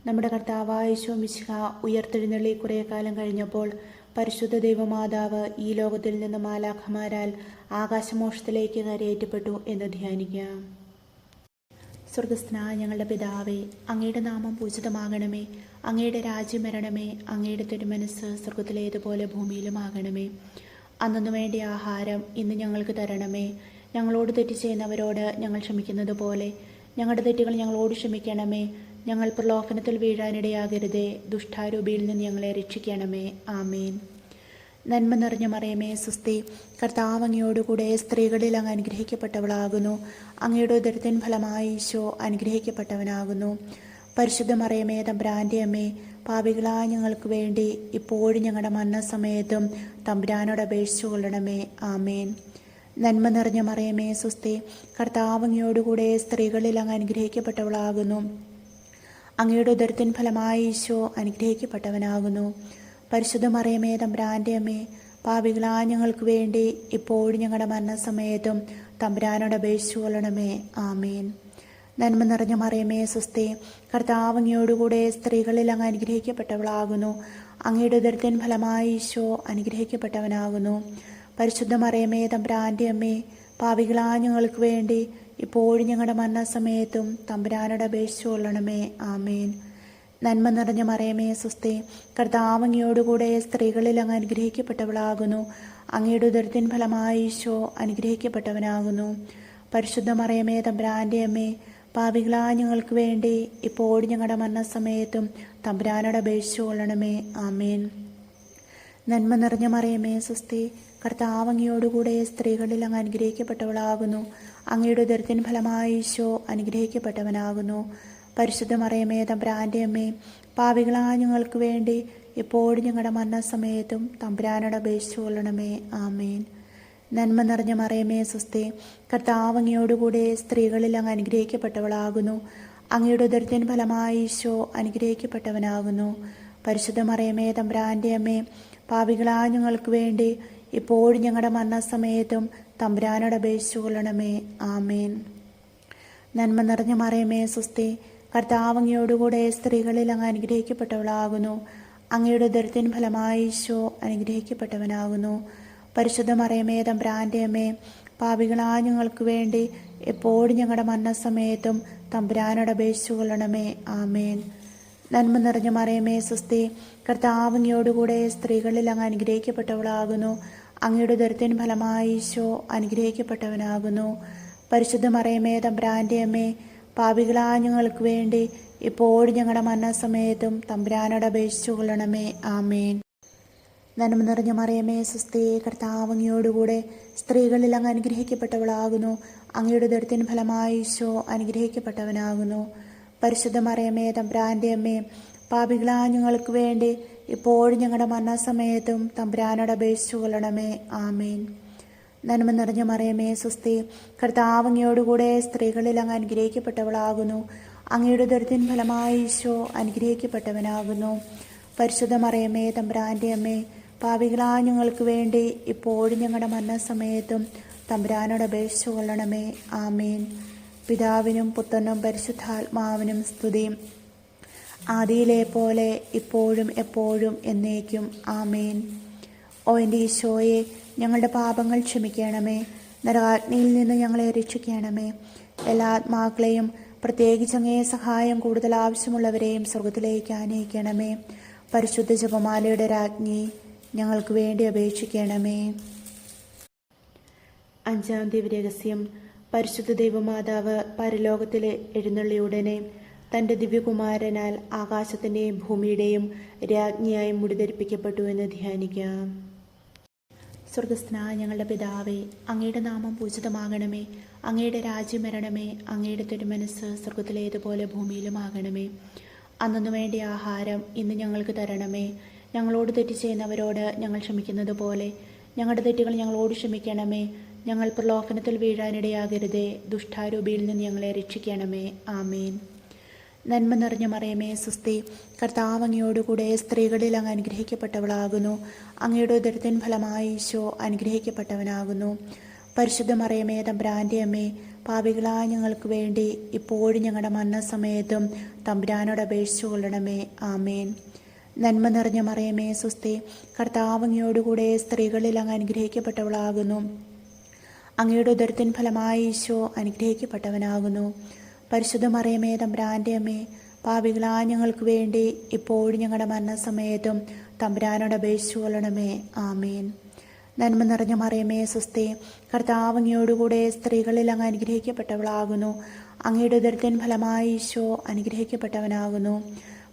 നമ്മുടെ കർത്താവായ യേശു മിശിഹ ഉയർത്തെഴുന്നള്ളി കുറേ കാലം കഴിഞ്ഞപ്പോൾ പരിശുദ്ധ ദൈവമാതാവ് ഈ ലോകത്തിൽ നിന്ന് മാലാഖമാരാൽ ആകാശമോക്ഷത്തിലേക്ക് കരയേറ്റപ്പെട്ടു എന്ന് ധ്യാനിക്കാം. സ്വർഗസ്ഥനായ ഞങ്ങളുടെ പിതാവേ, അങ്ങയുടെ നാമം പൂജിതമാകണമേ. അങ്ങയുടെ രാജ്യം വരണമേ. അങ്ങയുടെ തിരുമനസ്സ് സ്വർഗത്തിലേതുപോലെ ഭൂമിയിലുമാകണമേ. അന്നു വേണ്ട ആഹാരം ഇന്ന് ഞങ്ങൾക്ക് തരണമേ. ഞങ്ങളോട് തെറ്റ് ചെയ്യുന്നവരോട് ഞങ്ങൾ ക്ഷമിക്കുന്നത് പോലെ ഞങ്ങളുടെ തെറ്റുകൾ ഞങ്ങളോട് ക്ഷമിക്കണമേ. ഞങ്ങൾ പ്രലോഭനത്തിൽ വീഴാനിടയാകരുതേ. ദുഷ്ടാരൂപിയിൽ നിന്ന് ഞങ്ങളെ രക്ഷിക്കണമേ. ആമേൻ. നന്മ നിറഞ്ഞ മറിയമേ, സ്വസ്തി. കർത്താവ് അങ്ങയോടുകൂടെ സ്ത്രീകളിൽ അങ്ങ് അനുഗ്രഹിക്കപ്പെട്ടവളാകുന്നു. അങ്ങയുടെ ഉദരത്തിൻ ഫലമായി ഈശോ അനുഗ്രഹിക്കപ്പെട്ടവനാകുന്നു. പരിശുദ്ധ മറിയമേ, തമ്പുരാൻ്റെ അമ്മേ, പാപികളായ ഞങ്ങൾക്ക് വേണ്ടി ഇപ്പോഴും ഞങ്ങളുടെ മരണസമയത്തും തമ്പുരാനോട് അപേക്ഷിച്ചു കൊള്ളണമേ. ആമേൻ. നന്മ നിറഞ്ഞ മറിയമേ, സ്വസ്തി. കർത്താവ് അങ്ങയോടുകൂടെ സ്ത്രീകളിൽ അങ്ങ് അനുഗ്രഹിക്കപ്പെട്ടവളാകുന്നു. അങ്ങയുടെ ഉദരത്തിൻ ഫലമായി ഈശോ അനുഗ്രഹിക്കപ്പെട്ടവനാകുന്നു. പരിശുദ്ധ മറിയമേ, തമ്പുരാൻ്റെ അമ്മേ, പാപികളായ ഞങ്ങൾക്ക് വേണ്ടി ഇപ്പോഴും ഞങ്ങളുടെ മരണസമയത്തും തമ്പുരാനോട് അപേക്ഷിച്ചു കൊള്ളണമേ. ആമേൻ. നന്മ നിറഞ്ഞ മറിയമേ, സ്വസ്തി. കർത്താവ് അങ്ങയോടുകൂടെ സ്ത്രീകളിൽ അങ്ങ് അനുഗ്രഹിക്കപ്പെട്ടവളാകുന്നു. അങ്ങയുടെ ഉദരത്തിൻ ഫലമായി ഈശോ അനുഗ്രഹിക്കപ്പെട്ടവനാകുന്നു. പരിശുദ്ധ മറിയമേ, തമ്പുരാൻ്റെ അമ്മേ, പാപികളായ ഞങ്ങൾക്ക് വേണ്ടി ഇപ്പോഴും ഞങ്ങളുടെ മരണസമയത്തും തമ്പുരാനോട് അപേക്ഷിച്ചു കൊള്ളണമേ. ആമേൻ. നന്മ നിറഞ്ഞ മറിയമേ, സ്വസ്തി. കർത്താവ് അങ്ങയോടുകൂടെ സ്ത്രീകളിൽ അങ്ങ് അനുഗ്രഹിക്കപ്പെട്ടവളാകുന്നു. അങ്ങയുടെ ഉദരത്തിൻ ഫലമായി ഈശോ അനുഗ്രഹിക്കപ്പെട്ടവനാകുന്നു. പരിശുദ്ധ മറിയമേ, തമ്പുരാൻ്റെ അമ്മേ, പാപികളായ ഞങ്ങൾക്ക് വേണ്ടി ഇപ്പോഴും ഞങ്ങളുടെ മരണസമയത്തും തമ്പുരാനോട് അപേക്ഷിച്ചു കൊള്ളണമേ. ആമേൻ. നന്മ നിറഞ്ഞ മറിയമേ, സ്വസ്തി. കർത്താവ് അങ്ങയോടുകൂടെ സ്ത്രീകളിൽ അങ്ങ് അനുഗ്രഹിക്കപ്പെട്ടവളാകുന്നു. അങ്ങയുടെ ഉദരത്തിൻ ഫലമായി ഈശോ അനുഗ്രഹിക്കപ്പെട്ടവനാകുന്നു. പരിശുദ്ധ മറിയമേ, തമ്പുരാൻ്റെ അമ്മേ, പാപികളായ ഞങ്ങൾക്ക് വേണ്ടി ഇപ്പോഴും ഞങ്ങളുടെ മരണസമയത്തും തമ്പുരാനോട് അപേക്ഷിച്ചു കൊള്ളണമേ. ആമേൻ. നന്മ നിറഞ്ഞ മറിയമേ, സ്വസ്തി. കർത്താവ് അങ്ങയോടുകൂടെ സ്ത്രീകളിൽ അങ്ങ് അനുഗ്രഹിക്കപ്പെട്ടവളാകുന്നു. അങ്ങയുടെ ഉദരത്തിൻ ഫലമായി ഈശോ അനുഗ്രഹിക്കപ്പെട്ടവനാകുന്നു. പരിശുദ്ധ മറിയമേ, തമ്പുരാൻ്റെ അമ്മേ, പാപികളായ ഞങ്ങൾക്ക് വേണ്ടി ഇപ്പോഴും ഞങ്ങളുടെ മരണസമയത്തും തമ്പുരാനോട് അപേക്ഷിച്ചു കൊള്ളണമേ. ആമേൻ. നന്മ നിറഞ്ഞ മറിയമേ, സ്വസ്തി. കർത്താവ് അങ്ങയോടുകൂടെ സ്ത്രീകളിൽ അങ്ങ് അനുഗ്രഹിക്കപ്പെട്ടവളാകുന്നു. അങ്ങയുടെ ഉദരത്തിൻ ഫലമായി ഈശോ അനുഗ്രഹിക്കപ്പെട്ടവനാകുന്നു. പരിശുദ്ധ മറിയമേ, തമ്പുരാൻ്റെ അമ്മേ, പാപികളായ ഞങ്ങൾക്ക് വേണ്ടി എപ്പോഴും ഞങ്ങളുടെ മരണസമയത്തും തമ്പുരാനോട് അപേക്ഷിച്ചു കൊള്ളണമേ. ആമേൻ. നന്മ നിറഞ്ഞ മറിയമേ, സ്വസ്തി. കർത്താവ് അങ്ങയോടുകൂടെ സ്ത്രീകളിൽ അങ്ങ് അനുഗ്രഹിക്കപ്പെട്ടവളാകുന്നു. അങ്ങയുടെ ഉദരത്തിൻ ഫലമായി ഈശോ അനുഗ്രഹിക്കപ്പെട്ടവനാകുന്നു. പരിശുദ്ധ മറിയമേ, തമ്പുരാൻ്റെ അമ്മേ, പാപികളായ ഞങ്ങൾക്ക് വേണ്ടി ഇപ്പോഴും ഞങ്ങളുടെ മരണസമയത്തും തമ്പുരാനോട് അപേക്ഷിച്ചു കൊള്ളണമേ. ആമേൻ. നന്മ നിറഞ്ഞ മറിയമേ, സ്വസ്തി. കർത്താവ് അങ്ങയോടുകൂടെ സ്ത്രീകളിൽ അങ്ങ് അനുഗ്രഹിക്കപ്പെട്ടവളാകുന്നു. അങ്ങയുടെ ഉദരത്തിൻ ഫലമായി ഈശോ അനുഗ്രഹിക്കപ്പെട്ടവനാകുന്നു. പരിശുദ്ധ മറിയമേ, തമ്പുരാൻ്റെ അമ്മേ, പാപികളായ ഞങ്ങൾക്ക് വേണ്ടി ഇപ്പോഴും ഞങ്ങളുടെ മരണസമയത്തും തമ്പുരാനോട് അപേക്ഷിച്ചു കൊള്ളണമേ. ആമേൻ. നന്മ നിറഞ്ഞ മറിയമേ, സ്വസ്തി. കർത്താവ് അങ്ങയോടുകൂടെ സ്ത്രീകളിൽ അങ്ങ് അനുഗ്രഹിക്കപ്പെട്ടവളാകുന്നു. അങ്ങയുടെ ഉദരത്തിൻ ഫലമായി ഈശോ അനുഗ്രഹിക്കപ്പെട്ടവനാകുന്നു. പരിശുദ്ധ മറിയമേ, തമ്പുരാൻ്റെ അമ്മേ, പാപികളായ ഞങ്ങൾക്ക് വേണ്ടി ഇപ്പോഴും ഞങ്ങളുടെ മരണസമയത്തും തമ്പുരാനോട് അപേക്ഷിച്ചു കൊള്ളണമേ. ആമേൻ. പിതാവിനും പുത്രനും പരിശുദ്ധാത്മാവിനും സ്തുതി, ആദിയിലെ പോലെ ഇപ്പോഴും എപ്പോഴും എന്നേക്കും. ആമേൻ. ഓ എൻ്റെ ഈശോയെ, ഞങ്ങളുടെ പാപങ്ങൾ ക്ഷമിക്കണമേ. നരകാഗ്നിയിൽ നിന്ന് ഞങ്ങളെ രക്ഷിക്കണമേ. എല്ലാ ആത്മാക്കളെയും, പ്രത്യേകിച്ച് അങ്ങേ സഹായം കൂടുതൽ ആവശ്യമുള്ളവരെയും സ്വർഗത്തിലേക്ക് ആനയിക്കണമേ. പരിശുദ്ധ ജപമാലയുടെ രാജ്ഞി, ഞങ്ങൾക്ക് വേണ്ടി അപേക്ഷിക്കണമേ. 5-ാം ദിവ്യരഹസ്യം. പരിശുദ്ധ ദൈവമാതാവ് പരലോകത്തിൽ എഴുന്നള്ളിയ ഉടനെ തൻ്റെ ദിവ്യകുമാരനാൽ ആകാശത്തിൻ്റെയും ഭൂമിയുടെയും രാജ്ഞിയായി മുടിധരിപ്പിക്കപ്പെട്ടു എന്ന് ധ്യാനിക്കാം. സ്വർഗസ്ഥനായ ഞങ്ങളുടെ പിതാവേ, അങ്ങയുടെ നാമം പൂജിതമാകണമേ. അങ്ങയുടെ രാജ്യം വരണമേ. അങ്ങയുടെ തിരുമനസ്സ് സ്വർഗത്തിലേതുപോലെ ഭൂമിയിലുമാകണമേ. അന്നു വേണ്ട ആഹാരം ഇന്ന് ഞങ്ങൾക്ക് തരണമേ. ഞങ്ങളോട് തെറ്റ് ചെയ്യുന്നവരോട് ഞങ്ങൾ ക്ഷമിക്കുന്നത് പോലെ ഞങ്ങളുടെ തെറ്റുകൾ ഞങ്ങളോട് ക്ഷമിക്കണമേ. ഞങ്ങൾ പ്രലോഭനത്തിൽ വീഴാനിടയാകരുതേ. ദുഷ്ടാരൂപിയിൽ നിന്ന് ഞങ്ങളെ രക്ഷിക്കണമേ. ആമേൻ. നന്മ നിറഞ്ഞ മറിയമേ, സ്വസ്തി. കർത്താവ് അങ്ങയോടുകൂടെ സ്ത്രീകളിൽ അങ്ങ് അനുഗ്രഹിക്കപ്പെട്ടവളാകുന്നു. അങ്ങയുടെ ഉദരത്തിൻ ഫലമായി ഈശോ അനുഗ്രഹിക്കപ്പെട്ടവനാകുന്നു. പരിശുദ്ധ മറിയമേ, തമ്പുരാൻ്റെ അമ്മേ, പാപികളായ ഞങ്ങൾക്ക് വേണ്ടി ഇപ്പോഴും ഞങ്ങളുടെ മരണസമയത്തും തമ്പുരാനോട് അപേക്ഷിച്ചു കൊള്ളണമേ. ആമേൻ. നന്മ നിറഞ്ഞ മറിയമേ, സ്വസ്തി. കർത്താവ് അങ്ങയോടുകൂടെ സ്ത്രീകളിൽ അങ്ങ് അനുഗ്രഹിക്കപ്പെട്ടവളാകുന്നു. അങ്ങയുടെ ഉദരത്തിൻ ഫലമായി ഈശോ അനുഗ്രഹിക്കപ്പെട്ടവനാകുന്നു. പരിശുദ്ധ മറിയമേ, തമ്പുരാൻ്റെ അമ്മേ, പാപികളായ ഞങ്ങൾക്ക് വേണ്ടി ഇപ്പോഴും ഞങ്ങളുടെ മരണസമയത്തും തമ്പുരാനോട് അപേക്ഷിച്ചു കൊള്ളണമേ. ആമേൻ. നന്മ നിറഞ്ഞ മറിയമേ, സ്വസ്തി. കർത്താവ് അങ്ങയോടുകൂടെ സ്ത്രീകളിൽ അങ്ങ് അനുഗ്രഹിക്കപ്പെട്ടവളാകുന്നു. അങ്ങയുടെ ഉദരത്തിൻ ഫലമായി ഈശോ അനുഗ്രഹിക്കപ്പെട്ടവനാകുന്നു.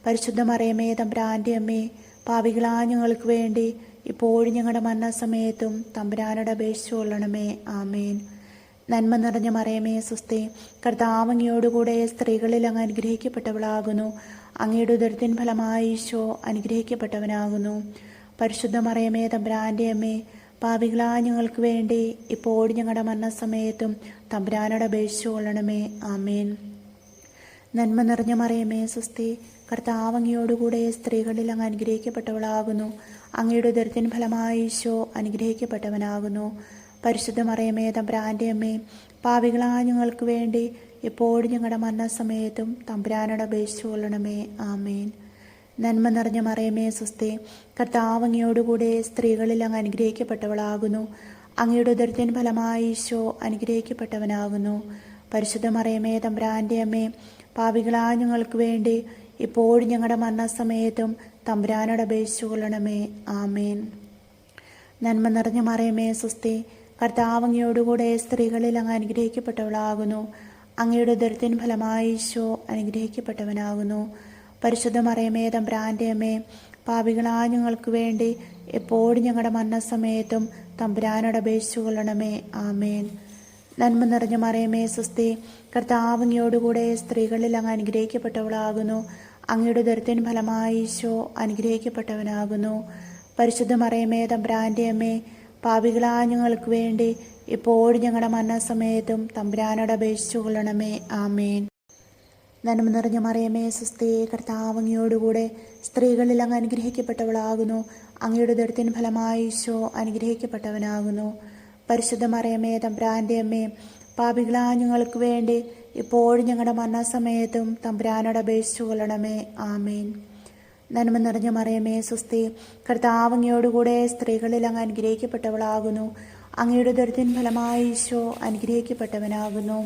പരിശുദ്ധ മറിയമേ, തമ്പുരാൻ്റെ അമ്മേ, പാപികളായ ഞങ്ങൾക്ക് വേണ്ടി ഇപ്പോഴും ഞങ്ങളുടെ മരണസമയത്തും തമ്പുരാനോട് അപേക്ഷിച്ചു കൊള്ളണമേ. ആമേൻ. നന്മ നിറഞ്ഞ മറിയമേ, സ്വസ്തി. കർത്താവ് അങ്ങയോടുകൂടെ സ്ത്രീകളിൽ അങ്ങ് അനുഗ്രഹിക്കപ്പെട്ടവളാകുന്നു. അങ്ങയുടെ ഉദരത്തിൻ ഫലമായി ഈശോ അനുഗ്രഹിക്കപ്പെട്ടവനാകുന്നു. പരിശുദ്ധ മറിയമേ, തമ്പുരാൻ്റെ അമ്മേ, പാപികളായ ഞങ്ങൾക്ക് വേണ്ടി ഇപ്പോഴും ഞങ്ങളുടെ മരണസമയത്തും തമ്പുരാനോട് അപേക്ഷിച്ചു കൊള്ളണമേ. ആമേൻ. നന്മ നിറഞ്ഞ മറിയമേ, സ്വസ്തി. കർത്താവ് അങ്ങയോടുകൂടെ സ്ത്രീകളിൽ അങ്ങ് അനുഗ്രഹിക്കപ്പെട്ടവളാകുന്നു. അങ്ങയുടെ ഉദരത്തിൻ ഫലമായി ഈശോ അനുഗ്രഹിക്കപ്പെട്ടവനാകുന്നു. പരിശുദ്ധ മറിയമേ, തമ്പുരാൻ്റെ അമ്മേ, പാപികളായ ഞങ്ങൾക്ക് വേണ്ടി എപ്പോഴും ഞങ്ങളുടെ മരണസമയത്തും തമ്പുരാനോട് അപേക്ഷിച്ചു കൊള്ളണമേ. ആമേൻ. നന്മ നിറഞ്ഞ മറിയമേ, സ്വസ്തി. കർത്താവ് അങ്ങയോടുകൂടെ സ്ത്രീകളിൽ അങ്ങ് അനുഗ്രഹിക്കപ്പെട്ടവളാകുന്നു. അങ്ങയുടെ ഉദരത്തിൻ ഫലമായി ഈശോ അനുഗ്രഹിക്കപ്പെട്ടവനാകുന്നു. പരിശുദ്ധ മറിയമേ, തമ്പുരാൻ്റെ അമ്മേ, പാപികളായ ഞങ്ങൾക്ക് വേണ്ടി ഇപ്പോഴും ഞങ്ങളുടെ മരണസമയത്തും തമ്പുരാനോട് അപേക്ഷിച്ചു കൊള്ളണമേ. ആമേൻ. നന്മ നിറഞ്ഞ മറിയമേ, സ്വസ്തി. കർത്താവ് അങ്ങയോടുകൂടെ സ്ത്രീകളിൽ അങ്ങ് അനുഗ്രഹിക്കപ്പെട്ടവളാകുന്നു. അങ്ങയുടെ ഉദരത്തിൻ ഫലമായി ഈശോ അനുഗ്രഹിക്കപ്പെട്ടവനാകുന്നു. പരിശുദ്ധ മറിയമേ, തമ്പുരാൻ്റെ അമ്മേ, പാപികളായ ഞങ്ങൾക്ക് വേണ്ടി എപ്പോഴും ഞങ്ങളുടെ മരണസമയത്തും തമ്പുരാനോട് അപേക്ഷിച്ചു കൊള്ളണമേ. ആമേൻ. നന്മ നിറഞ്ഞ മറിയമേ, സ്വസ്തി. കർത്താവ് അങ്ങയോടുകൂടെ സ്ത്രീകളിൽ അങ്ങ് അനുഗ്രഹിക്കപ്പെട്ടവളാകുന്നു. അങ്ങയുടെ ഉദരത്തിൻ ഫലമായി ഈശോ അനുഗ്രഹിക്കപ്പെട്ടവനാകുന്നു. പരിശുദ്ധ മറിയമേ, തമ്പുരാൻ്റെ അമ്മേ, പാപികളായ ഞങ്ങൾക്ക് വേണ്ടി ഇപ്പോഴും ഞങ്ങളുടെ മരണസമയത്തും തമ്പുരാനോട് അപേക്ഷിച്ചു കൊള്ളണമേ. ആമേൻ. നന്മ നിറഞ്ഞ മറിയമേ, സ്വസ്തി. കർത്താവ് അങ്ങയോടുകൂടെ സ്ത്രീകളിൽ അങ്ങ് അനുഗ്രഹിക്കപ്പെട്ടവളാകുന്നു. അങ്ങയുടെ ഉദരത്തിൻ ഫലമായി ഈശോ അനുഗ്രഹിക്കപ്പെട്ടവനാകുന്നു. പരിശുദ്ധ മറിയമേ, തമ്പുരാൻ്റെ അമ്മേ, പാപികളായ ഞങ്ങൾക്ക് വേണ്ടി ഇപ്പോഴും ഞങ്ങളുടെ മരണസമയത്തും തമ്പുരാനോട് അപേക്ഷിച്ചു കൊള്ളണമേ. ആമേൻ. നന്മ നിറഞ്ഞ മറിയമേ, സ്വസ്തി. കർത്താവ് അങ്ങയോടുകൂടെ സ്ത്രീകളിൽ അങ്ങ് അനുഗ്രഹിക്കപ്പെട്ടവളാകുന്നു. അങ്ങയുടെ ഉദരത്തിൻ ഫലമായി ഈശോ അനുഗ്രഹിക്കപ്പെട്ടവനാകുന്നു.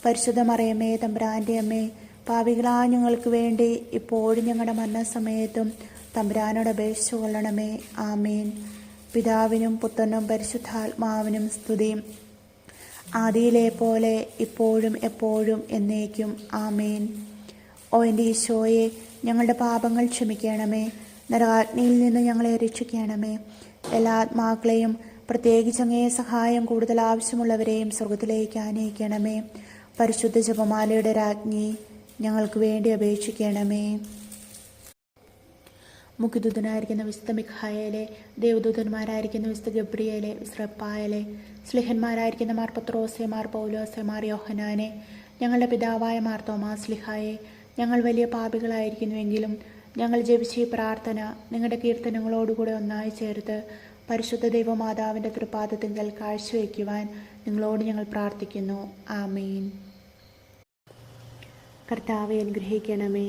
പരിശുദ്ധ മറിയമേ, തമ്പുരാൻ്റെ അമ്മേ, പാപികളായ ഞങ്ങൾക്ക് വേണ്ടി ഇപ്പോഴും ഞങ്ങളുടെ മരണസമയത്തും തമ്പുരാനോട് അപേക്ഷിച്ചു കൊള്ളണമേ. ആമേൻ. പിതാവിനും പുത്രനും പരിശുദ്ധാത്മാവിനും സ്തുതി. ആദിയിലെ പോലെ ഇപ്പോഴും എപ്പോഴും എന്നേക്കും. ആമേൻ. ഓ എൻ്റെ ഈശോയെ, ഞങ്ങളുടെ പാപങ്ങൾ ക്ഷമിക്കണമേ. നരകാഗ്നിയിൽ നിന്ന് ഞങ്ങളെ രക്ഷിക്കണമേ. എല്ലാ ആത്മാക്കളെയും, പ്രത്യേകിച്ച് അങ്ങേ സഹായം കൂടുതൽ ആവശ്യമുള്ളവരെയും സ്വർഗത്തിലേക്ക് ആനയിക്കണമേ. പരിശുദ്ധ ജപമാലയുടെ രാജ്ഞി, ഞങ്ങൾക്ക് വേണ്ടി അപേക്ഷിക്കണമേ. മുഖ്യദൂതനായിരിക്കുന്ന വിശുദ്ധ മിഖായേലെ, ദേവദൂതന്മാരായിരിക്കുന്ന വിശുദ്ധ ഗബ്രിയേലെ, വിശ്രപ്പായലെ, സ്ലിഹന്മാരായിരിക്കുന്ന മാർ പത്രോസെ, മാർ പൗലോസെ, മാർ യോഹനാനെ, ഞങ്ങളുടെ പിതാവായ മാർ തോമാസ് സ്ലിഹായെ, ഞങ്ങൾ വലിയ പാപികളായിരിക്കുന്നുവെങ്കിലും ഞങ്ങൾ ജപിച്ച ഈ പ്രാർത്ഥന നിങ്ങളുടെ കീർത്തനങ്ങളോടുകൂടെ ഒന്നായി ചേർത്ത് പരിശുദ്ധ ദൈവമാതാവിൻ്റെ തൃപാദത്തിങ്കൽ കാഴ്ചവെക്കുവാൻ നിങ്ങളോട് ഞങ്ങൾ പ്രാർത്ഥിക്കുന്നു. ആമേൻ. കർത്താവെ അനുഗ്രഹിക്കണമേ.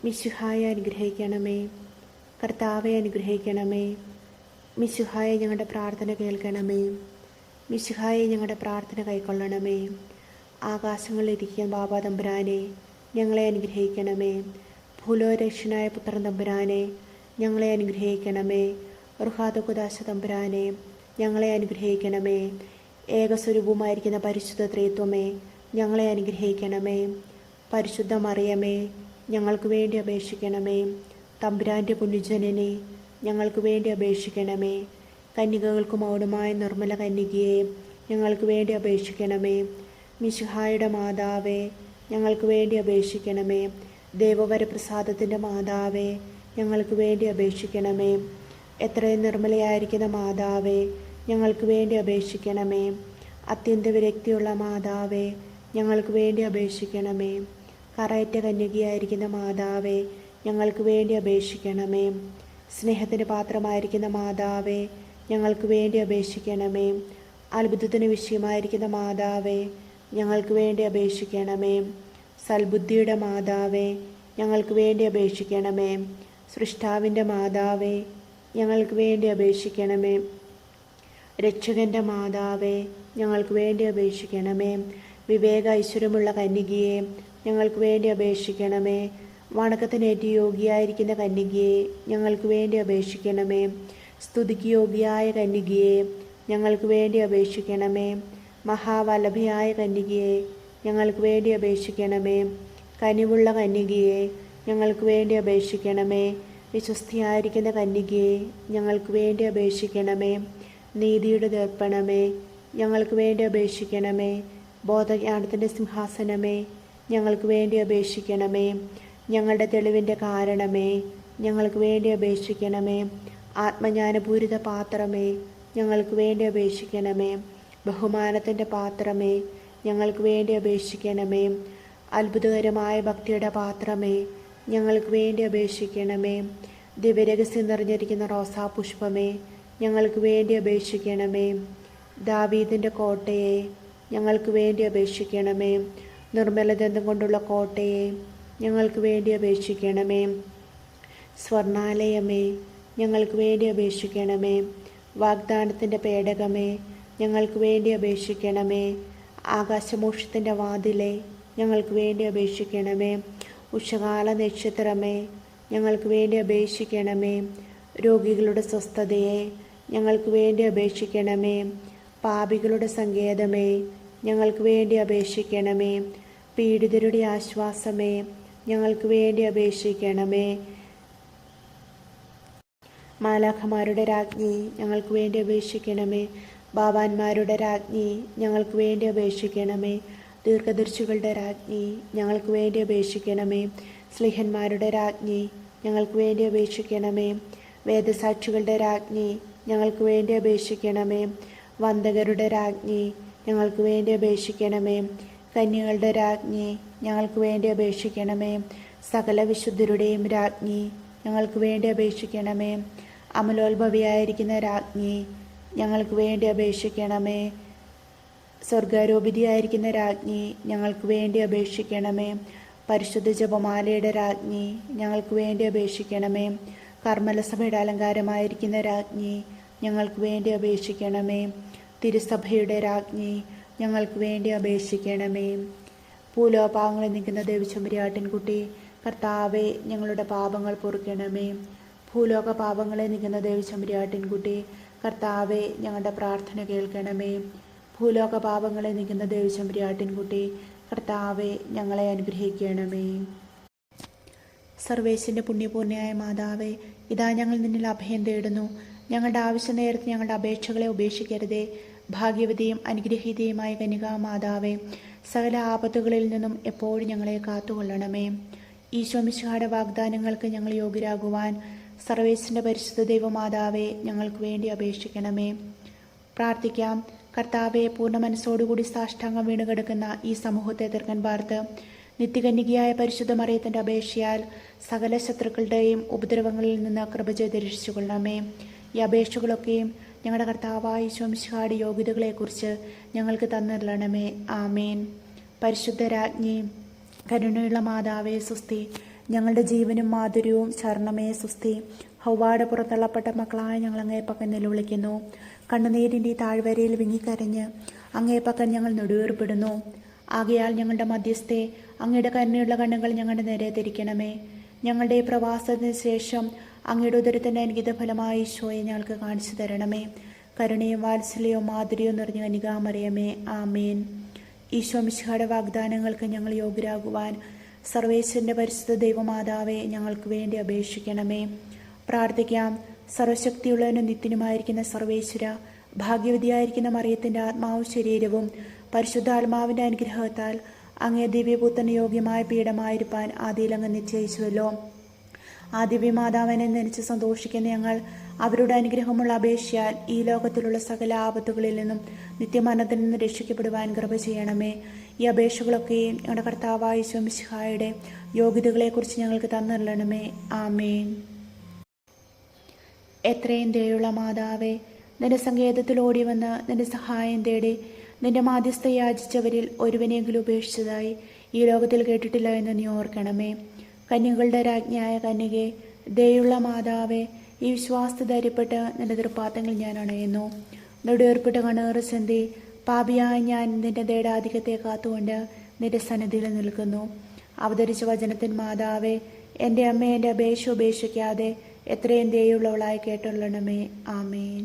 മിശിഹായെ അനുഗ്രഹിക്കണമേ. കർത്താവെ അനുഗ്രഹിക്കണമേ. മിശിഹായെ ഞങ്ങളുടെ പ്രാർത്ഥന കേൾക്കണമേ. മിശിഹായെ ഞങ്ങളുടെ പ്രാർത്ഥന കൈക്കൊള്ളണമേ. ആകാശങ്ങളിലിരിക്കുന്ന ബാബാ തമ്പുരാനെ, ഞങ്ങളെ അനുഗ്രഹിക്കണമേ. ഭൂലോരക്ഷനായ പുത്രൻ തമ്പുരാനെ, ഞങ്ങളെ അനുഗ്രഹിക്കണമേ. റുഹാദകുദാശ തമ്പുരാനെ, ഞങ്ങളെ അനുഗ്രഹിക്കണമേ. ഏകസ്വരൂപമായിരിക്കുന്ന പരിശുദ്ധ ത്രിത്വമേ, ഞങ്ങളെ അനുഗ്രഹിക്കണമേ. പരിശുദ്ധ മറിയമേ, ഞങ്ങൾക്ക് വേണ്ടി അപേക്ഷിക്കണമേ. തമ്പുരാൻ്റെ പുണ്യജനനെ, ഞങ്ങൾക്ക് വേണ്ടി അപേക്ഷിക്കണമേ. കന്യകകൾക്ക് മൗനമായ നിർമ്മല കന്യകയെ ഞങ്ങൾക്ക് വേണ്ടി അപേക്ഷിക്കണമേ. മിശിഹായുടെ മാതാവേ, ഞങ്ങൾക്ക് വേണ്ടി അപേക്ഷിക്കണമേ. ദേവവരപ്രസാദത്തിൻ്റെ മാതാവേ, ഞങ്ങൾക്ക് വേണ്ടി അപേക്ഷിക്കണമേ. എത്രയും നിർമ്മലയായിരിക്കുന്ന മാതാവേ, ഞങ്ങൾക്ക് വേണ്ടി അപേക്ഷിക്കണമേ. അത്യന്ത വിരക്തിയുള്ള മാതാവേ, ഞങ്ങൾക്ക് വേണ്ടി അപേക്ഷിക്കണമേ. കറയറ്റ കന്യകയായിരിക്കുന്ന മാതാവേ, ഞങ്ങൾക്ക് വേണ്ടി അപേക്ഷിക്കണമേ. സ്നേഹത്തിന് പാത്രമായിരിക്കുന്ന മാതാവേ, ഞങ്ങൾക്ക് വേണ്ടി അപേക്ഷിക്കണമേ. അത്ഭുതത്തിന് വിഷയമായിരിക്കുന്ന മാതാവേ, ഞങ്ങൾക്ക് വേണ്ടി അപേക്ഷിക്കണമേ. സൽബുദ്ധിയുടെ മാതാവേ, ഞങ്ങൾക്ക് വേണ്ടി അപേക്ഷിക്കണമേ. സൃഷ്ടാവിൻ്റെ മാതാവേ, ഞങ്ങൾക്ക് വേണ്ടി അപേക്ഷിക്കണമേ. രക്ഷകൻ്റെ മാതാവേ, ഞങ്ങൾക്ക് വേണ്ടി അപേക്ഷിക്കണമേ. വിവേക ഐശ്വര്യമുള്ള കന്യകയെ ഞങ്ങൾക്ക് വേണ്ടി അപേക്ഷിക്കണമേ. വണക്കത്തിനേറ്റ് യോഗ്യയായിരിക്കുന്ന കന്യകയെ ഞങ്ങൾക്ക് വേണ്ടി അപേക്ഷിക്കണമേ. സ്തുതിക്ക് യോഗ്യയായ കന്യകയെ ഞങ്ങൾക്ക് വേണ്ടി അപേക്ഷിക്കണമേ. മഹാവല്ലഭയായ കന്യകയെ ഞങ്ങൾക്ക് വേണ്ടി അപേക്ഷിക്കണമേ. കനിവുള്ള കന്യകയെ ഞങ്ങൾക്ക് വേണ്ടി അപേക്ഷിക്കണമേ. വിശ്വസ്തയായിരിക്കുന്ന കന്യകയെ ഞങ്ങൾക്ക് വേണ്ടി അപേക്ഷിക്കണമേ. നീതിയുടെ ദർപ്പണമേ, ഞങ്ങൾക്ക് വേണ്ടി അപേക്ഷിക്കണമേ. ബോധജ്ഞാനത്തിൻ്റെ സിംഹാസനമേ, ഞങ്ങൾക്ക് വേണ്ടി അപേക്ഷിക്കണമേ. ഞങ്ങളുടെ തെളിവിൻ്റെ കാരണമേ, ഞങ്ങൾക്ക് വേണ്ടി അപേക്ഷിക്കണമേ. ആത്മജ്ഞാനപൂരിത പാത്രമേ, ഞങ്ങൾക്ക് വേണ്ടി അപേക്ഷിക്കണമേ. ബഹുമാനത്തിൻ്റെ പാത്രമേ, ഞങ്ങൾക്ക് വേണ്ടി അപേക്ഷിക്കണമേ. അത്ഭുതകരമായ ഭക്തിയുടെ പാത്രമേ, ഞങ്ങൾക്ക് വേണ്ടി അപേക്ഷിക്കണമേ. ദിവ്യരഹസ്യം നിറഞ്ഞിരിക്കുന്ന റോസാപുഷ്പമേ, ഞങ്ങൾക്ക് വേണ്ടി അപേക്ഷിക്കണമേ. ദാവീദിൻ്റെ കോട്ടയെ ഞങ്ങൾക്ക് വേണ്ടി അപേക്ഷിക്കണമേ. നിർമ്മലദന്തം കൊണ്ടുള്ള കോട്ടയെ ഞങ്ങൾക്ക് വേണ്ടി അപേക്ഷിക്കണമേ. സ്വർണാലയമേ, ഞങ്ങൾക്ക് വേണ്ടി അപേക്ഷിക്കണമേ. വാഗ്ദാനത്തിൻ്റെ പേടകമേ, ഞങ്ങൾക്ക് വേണ്ടി അപേക്ഷിക്കണമേ. ആകാശമോക്ഷത്തിൻ്റെ വാതിലെ ഞങ്ങൾക്ക് വേണ്ടി അപേക്ഷിക്കണമേ. ഉഷകാല നക്ഷത്രമേ, ഞങ്ങൾക്ക് വേണ്ടി അപേക്ഷിക്കണമേ. രോഗികളുടെ സ്വസ്ഥതയെ ഞങ്ങൾക്ക് വേണ്ടി അപേക്ഷിക്കണമേ. പാപികളുടെ സങ്കേതമേ, ഞങ്ങൾക്ക് വേണ്ടി അപേക്ഷിക്കണമേ. പീഡിതരുടെ ആശ്വാസമേ, ഞങ്ങൾക്ക് വേണ്ടി അപേക്ഷിക്കണമേ. മാലാഖമാരുടെ രാജ്ഞി, ഞങ്ങൾക്ക് വേണ്ടി അപേക്ഷിക്കണമേ. ബാബാന്മാരുടെ രാജ്ഞി, ഞങ്ങൾക്ക് വേണ്ടി അപേക്ഷിക്കണമേ. ദീർഘദർശികളുടെ രാജ്ഞി, ഞങ്ങൾക്ക് വേണ്ടി അപേക്ഷിക്കണമേ. സ്ലിഹന്മാരുടെ രാജ്ഞി, ഞങ്ങൾക്ക് വേണ്ടി അപേക്ഷിക്കണമേ. വേദസാക്ഷികളുടെ രാജ്ഞി, ഞങ്ങൾക്ക് വേണ്ടി അപേക്ഷിക്കണമേ. വന്ദകരുടെ രാജ്ഞി, ഞങ്ങൾക്ക് വേണ്ടി അപേക്ഷിക്കണമേ. കന്യകളുടെ രാജ്ഞി, ഞങ്ങൾക്ക് വേണ്ടി അപേക്ഷിക്കണമേ. സകല വിശുദ്ധരുടെയും രാജ്ഞി, ഞങ്ങൾക്ക് വേണ്ടി അപേക്ഷിക്കണമേ. അമലോത്ഭവിയായിരിക്കുന്ന രാജ്ഞി, ഞങ്ങൾക്ക് വേണ്ടി അപേക്ഷിക്കണമേ. സ്വർഗാരോപിതയായിരിക്കുന്ന രാജ്ഞി, ഞങ്ങൾക്ക് വേണ്ടി അപേക്ഷിക്കണമേ. പരിശുദ്ധ ജപമാലയുടെ രാജ്ഞി, ഞങ്ങൾക്ക് വേണ്ടി അപേക്ഷിക്കണമേ. കർമ്മലസഭയുടെ അലങ്കാരമായിരിക്കുന്ന രാജ്ഞി, ഞങ്ങൾക്ക് വേണ്ടി അപേക്ഷിക്കണമേ. തിരുസഭയുടെ രാജ്ഞി, ഞങ്ങൾക്ക് വേണ്ടി അപേക്ഷിക്കണമേ. ഭൂലോപാപങ്ങളെ നീക്കുന്ന ദേവചമ്പരിയാട്ടിൻകുട്ടി, കർത്താവെ, ഞങ്ങളുടെ പാപങ്ങൾ പൊറുക്കണമേ. ഭൂലോക പാപങ്ങളെ നീക്കുന്ന ദേവചമ്പരിയാട്ടിൻകുട്ടി, കർത്താവെ, ഞങ്ങളുടെ പ്രാർത്ഥന കേൾക്കണമേ. ഭൂലോക പാപങ്ങളെ നീക്കുന്ന ദേവചമ്പരിയാട്ടിൻകുട്ടി, കർത്താവെ, ഞങ്ങളെ അനുഗ്രഹിക്കണമേ. സർവേശ്വരൻ്റെ പുണ്യപൂർണ്ണയായ മാതാവേ, ഇതാ ഞങ്ങൾ നിന്നിൽ അഭയം തേടുന്നു. ഞങ്ങളുടെ ആവശ്യ നേരത്ത് ഞങ്ങളുടെ അപേക്ഷകളെ ഉപേക്ഷിക്കരുതേ. ഭാഗ്യവതിയും അനുഗ്രഹീതയുമായ കന്യകാമാതാവേ, സകല ആപത്തുകളിൽ നിന്നും എപ്പോഴും ഞങ്ങളെ കാത്തുകൊള്ളണമേ. ഈശോമിശിഹായുടെ വാഗ്ദാനങ്ങൾക്ക് ഞങ്ങൾ യോഗ്യരാകുവാൻ സർവേശ്വരൻ്റെ പരിശുദ്ധ ദൈവമാതാവേ, ഞങ്ങൾക്ക് വേണ്ടി അപേക്ഷിക്കണമേ. പ്രാർത്ഥിക്കാം. കർത്താവെ, പൂർണ്ണ മനസ്സോടുകൂടി സാഷ്ടാംഗം വീണുകിടക്കുന്ന ഈ സമൂഹത്തെ തീർക്കാൻ പാർത്ത് നിത്യകന്യകയായ പരിശുദ്ധ മറിയത്തിൻ്റെ അപേക്ഷയാൽ സകല ശത്രുക്കളുടെയും ഉപദ്രവങ്ങളിൽ നിന്ന് കൃപ ചെയ്ത് രക്ഷിച്ചുകൊള്ളണമേ. ഈ അപേക്ഷകളൊക്കെയും ഞങ്ങളുടെ കർത്താവായ ഈശോമിശിഹായുടെ യോഗ്യതകളെക്കുറിച്ച് ഞങ്ങൾക്ക് തന്നിരണമേ. ആമേൻ. പരിശുദ്ധ രാജ്ഞി, കരുണയുള്ള മാതാവേ സുസ്തി. ഞങ്ങളുടെ ജീവനും മാധുര്യവും ശരണമേ സുസ്തി. ഹൗവാടെ പുറത്തള്ളപ്പെട്ട മക്കളായ ഞങ്ങൾ അങ്ങേപ്പക്കൻ നിലവിളിക്കുന്നു. കണ്ണുനീരിൻ്റെ ഈ താഴ്വരയിൽ വിങ്ങിക്കരഞ്ഞ് അങ്ങേപ്പക്കൻ ഞങ്ങൾ നെടുവേർപ്പെടുന്നു. ആകയാൽ ഞങ്ങളുടെ മധ്യസ്ഥെ, അങ്ങയുടെ കരുണയുള്ള കണ്ണുകൾ ഞങ്ങളുടെ നേരെ തിരിക്കണമേ. ഞങ്ങളുടെ ഈ പ്രവാസത്തിന് ശേഷം അങ്ങയുടെ ഉദരത്തിൻ്റെ അനുഗീത ഫലമായ ഈശോയെ ഞങ്ങൾക്ക് കാണിച്ചു തരണമേ. കരുണയും വാത്സല്യവും മാധുര്യവും നിറഞ്ഞ കന്യകാമറിയമേ, ആമേൻ. ഈശോ മിശിഹായുടെ വാഗ്ദാനങ്ങൾക്ക് ഞങ്ങൾ യോഗ്യരാകുവാൻ സർവേശ്വരൻ്റെ പരിശുദ്ധ ദൈവമാതാവേ, ഞങ്ങൾക്ക് വേണ്ടി അപേക്ഷിക്കണമേ. പ്രാർത്ഥിക്കാം. സർവശക്തിയുള്ളവനും നിത്യനുമായിരിക്കുന്ന സർവേശ്വര, ഭാഗ്യവതിയായിരിക്കുന്ന മറിയത്തിൻ്റെ ആത്മാവും ശരീരവും പരിശുദ്ധാത്മാവിൻ്റെ അനുഗ്രഹത്താൽ അങ്ങേ ദിവ്യപുത്രന് യോഗ്യമായ പീഠമായിരിക്കാൻ ആദിയിൽ അങ്ങ് നിശ്ചയിച്ചുവല്ലോ. ആ ദിവ്യമാതാവിനെ നനച്ച് സന്തോഷിക്കുന്ന ഞങ്ങൾ അവരുടെ അനുഗ്രഹമുള്ള അപേക്ഷയാൽ ഈ ലോകത്തിലുള്ള സകല ആപത്തുകളിൽ നിന്നും നിത്യമരണത്തിൽ നിന്ന് രക്ഷിക്കപ്പെടുവാൻ കൃപ ചെയ്യണമേ. ഈ അപേക്ഷകളൊക്കെയും ഞങ്ങളുടെ കർത്താവായ യേശു മിശിഹായുടെ യോഗ്യതകളെക്കുറിച്ച് ഞങ്ങൾക്ക് തന്നരുളണമേ. ആമേൻ. എത്രയും ദയുള്ള മാതാവേ, നിന്റെ സങ്കേതത്തിൽ ഓടി വന്ന് നിന്റെ സഹായം തേടി നിന്റെ മാധ്യസ്ഥ യാചിച്ചവരിൽ ഒരുവനെങ്കിലും ഉപേക്ഷിച്ചതായി ഈ ലോകത്തിൽ കേട്ടിട്ടില്ല എന്ന് നീ ഓർക്കണമേ. കന്യകളുടെ രാജ്ഞിയായ കന്യകെ, ദയുള്ള മാതാവേ, ഈ വിശ്വാസത്തെ ധൈര്യപ്പെട്ട് നിന്റെ തൃപ്പാദങ്ങൾ ഞാൻ അണയുന്നു. നെടുവേർപ്പിട്ട കണ്ണേറ് ചിന്തി പാപിയായ ഞാൻ നിന്റെ ദൈടാധിക്യത്തെ കാത്തുകൊണ്ട് നിന്റെ സന്നിധിയിൽ നിൽക്കുന്നു. അവതരിച്ച വചനത്തിൻ മാതാവേ, എൻ്റെ അമ്മ എൻ്റെ അപേക്ഷ ഉപേക്ഷിക്കാതെ എത്രയും ദയുള്ളവളായി കേട്ടുള്ളണമേ. ആമേൻ.